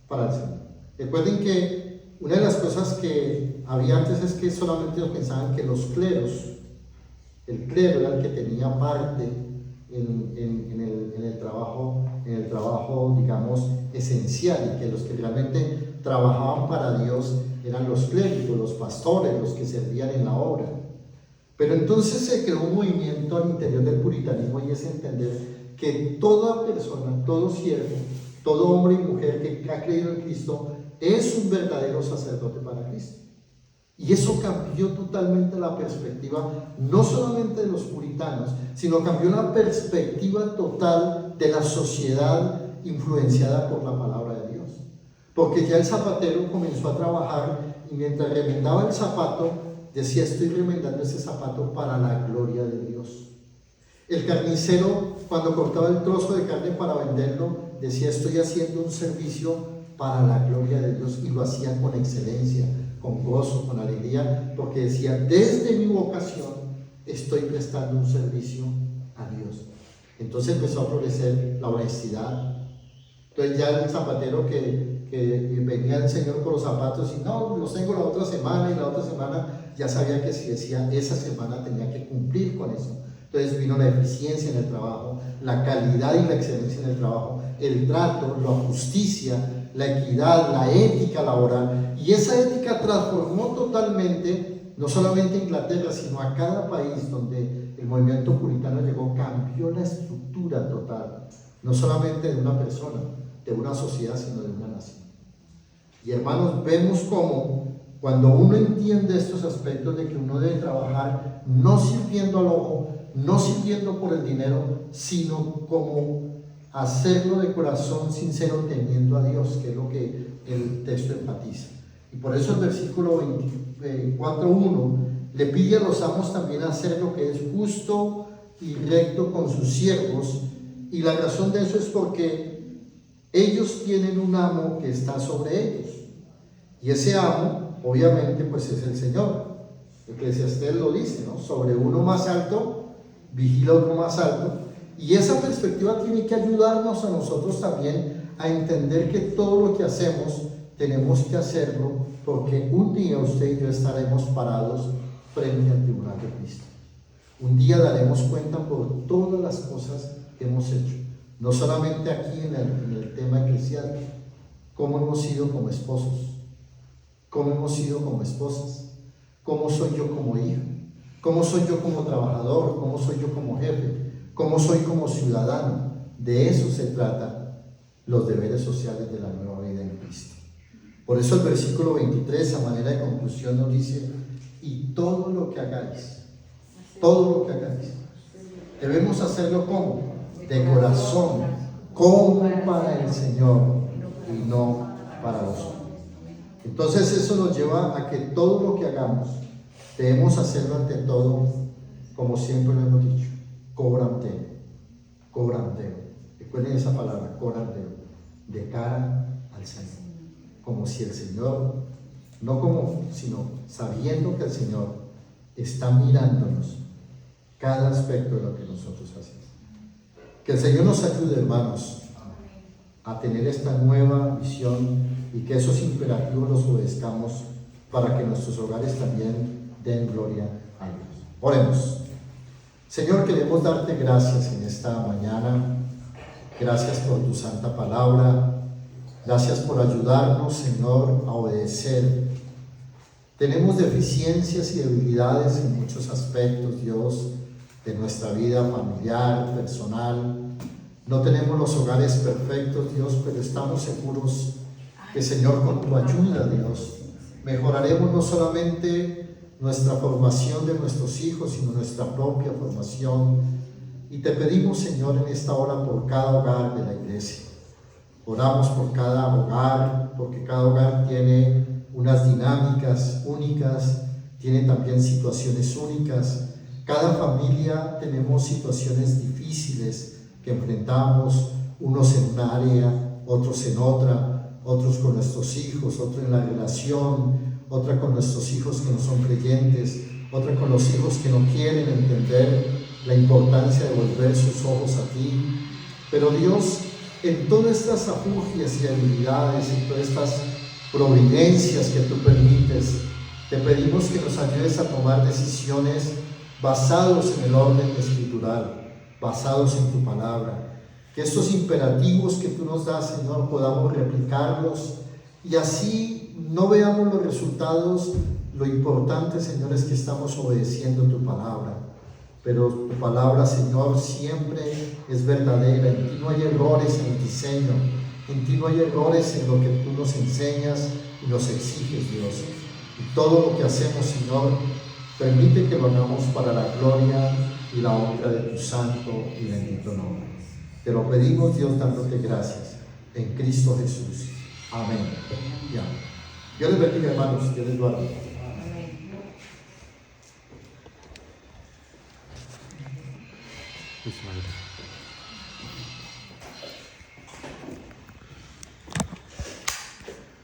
para el Señor. Recuerden que una de las cosas que había antes es que solamente pensaban que los cleros, el clero era el que tenía parte en el trabajo, digamos, esencial, y que los que realmente trabajaban para Dios eran los clérigos, los pastores, los que servían en la obra. Pero entonces se creó un movimiento al interior del puritanismo, y es entender que toda persona, todo siervo, todo hombre y mujer que ha creído en Cristo es un verdadero sacerdote para Cristo. Y eso cambió totalmente la perspectiva, no solamente de los puritanos, sino cambió la perspectiva total de la sociedad influenciada por la palabra de Dios. Porque ya el zapatero comenzó a trabajar, y mientras remendaba el zapato, decía: estoy remendando ese zapato para la gloria de Dios. El carnicero, cuando cortaba el trozo de carne para venderlo, decía: estoy haciendo un servicio para la gloria de Dios, y lo hacía con excelencia, con gozo, con alegría, porque decía: desde mi vocación estoy prestando un servicio a Dios. Entonces empezó a florecer la honestidad. Entonces ya el zapatero que venía el Señor por los zapatos y no, los tengo la otra semana, y la otra semana ya sabía que si decía esa semana tenía que cumplir con eso. Entonces vino la eficiencia en el trabajo, la calidad y la excelencia en el trabajo, el trato, la justicia, la equidad, la ética laboral. Y esa ética transformó totalmente, no solamente a Inglaterra, sino a cada país donde el movimiento puritano llegó. Cambió la estructura total, no solamente de una persona, de una sociedad, sino de una nación. Y hermanos, vemos cómo cuando uno entiende estos aspectos de que uno debe trabajar no sirviendo al ojo, no sirviendo por el dinero, sino como hacerlo de corazón sincero, temiendo a Dios, que es lo que el texto enfatiza. Y por eso el versículo 4:1 le pide a los amos también hacer lo que es justo y recto con sus siervos, y la razón de eso es porque ellos tienen un amo que está sobre ellos, y ese amo obviamente pues es el Señor. Eclesiastés lo dice, ¿no? Sobre uno más alto vigila otro más alto. Y esa perspectiva tiene que ayudarnos a nosotros también a entender que todo lo que hacemos tenemos que hacerlo porque un día usted y yo estaremos parados frente al tribunal de Cristo. Un día daremos cuenta por todas las cosas que hemos hecho, no solamente aquí en el tema eclesial, cómo hemos sido como esposos, cómo hemos sido como esposas, cómo soy yo como hijo, cómo soy yo como trabajador, cómo soy yo como jefe, cómo soy como ciudadano. De eso se trata los deberes sociales de la nueva vida en Cristo. Por eso el versículo 23, a manera de conclusión, nos dice: y todo lo que hagáis, debemos hacerlo como de corazón, como para el Señor y no para los hombres. Entonces eso nos lleva a que todo lo que hagamos debemos hacerlo ante todo, como siempre lo hemos dicho, cobranteo. Recuerden esa palabra, cobranteo, de cara al Señor. Como si el Señor, no como, sino sabiendo que el Señor está mirándonos cada aspecto de lo que nosotros hacemos. Que el Señor nos ayude, hermanos, a tener esta nueva visión y que esos imperativos los obedezcamos para que nuestros hogares también den gloria a Dios. Oremos. Señor, queremos darte gracias en esta mañana. Gracias por tu santa palabra. Gracias por ayudarnos, Señor, a obedecer. Tenemos deficiencias y debilidades en muchos aspectos, Dios, de nuestra vida familiar, personal. No tenemos los hogares perfectos, Dios, pero estamos seguros que, Señor, con tu ayuda, Dios, mejoraremos no solamente nuestra formación de nuestros hijos, sino nuestra propia formación. Y te pedimos, Señor, en esta hora por cada hogar de la iglesia. Oramos por cada hogar, porque cada hogar tiene unas dinámicas únicas, tiene también situaciones únicas. Cada familia tenemos situaciones difíciles que enfrentamos, unos en un área, otros en otra, otros con nuestros hijos, otros en la relación, otra con nuestros hijos que no son creyentes, otra con los hijos que no quieren entender la importancia de volver sus ojos a ti. Pero Dios, en todas estas afugias y debilidades, en todas estas providencias que tú permites, te pedimos que nos ayudes a tomar decisiones basados en el orden escritural, basados en tu palabra. Que estos imperativos que tú nos das, Señor, podamos replicarlos y así no veamos los resultados. Lo importante, Señor, es que estamos obedeciendo tu palabra. Pero tu palabra, Señor, siempre es verdadera. En ti no hay errores en el diseño. En ti no hay errores en lo que tú nos enseñas y nos exiges, Dios. Y todo lo que hacemos, Señor, permite que lo hagamos para la gloria y la honra de tu santo y bendito nombre. Te lo pedimos, Dios, dándote gracias. En Cristo Jesús. Amén. Y amén. Dios les bendiga, hermanos. Dios les guarde. Amén.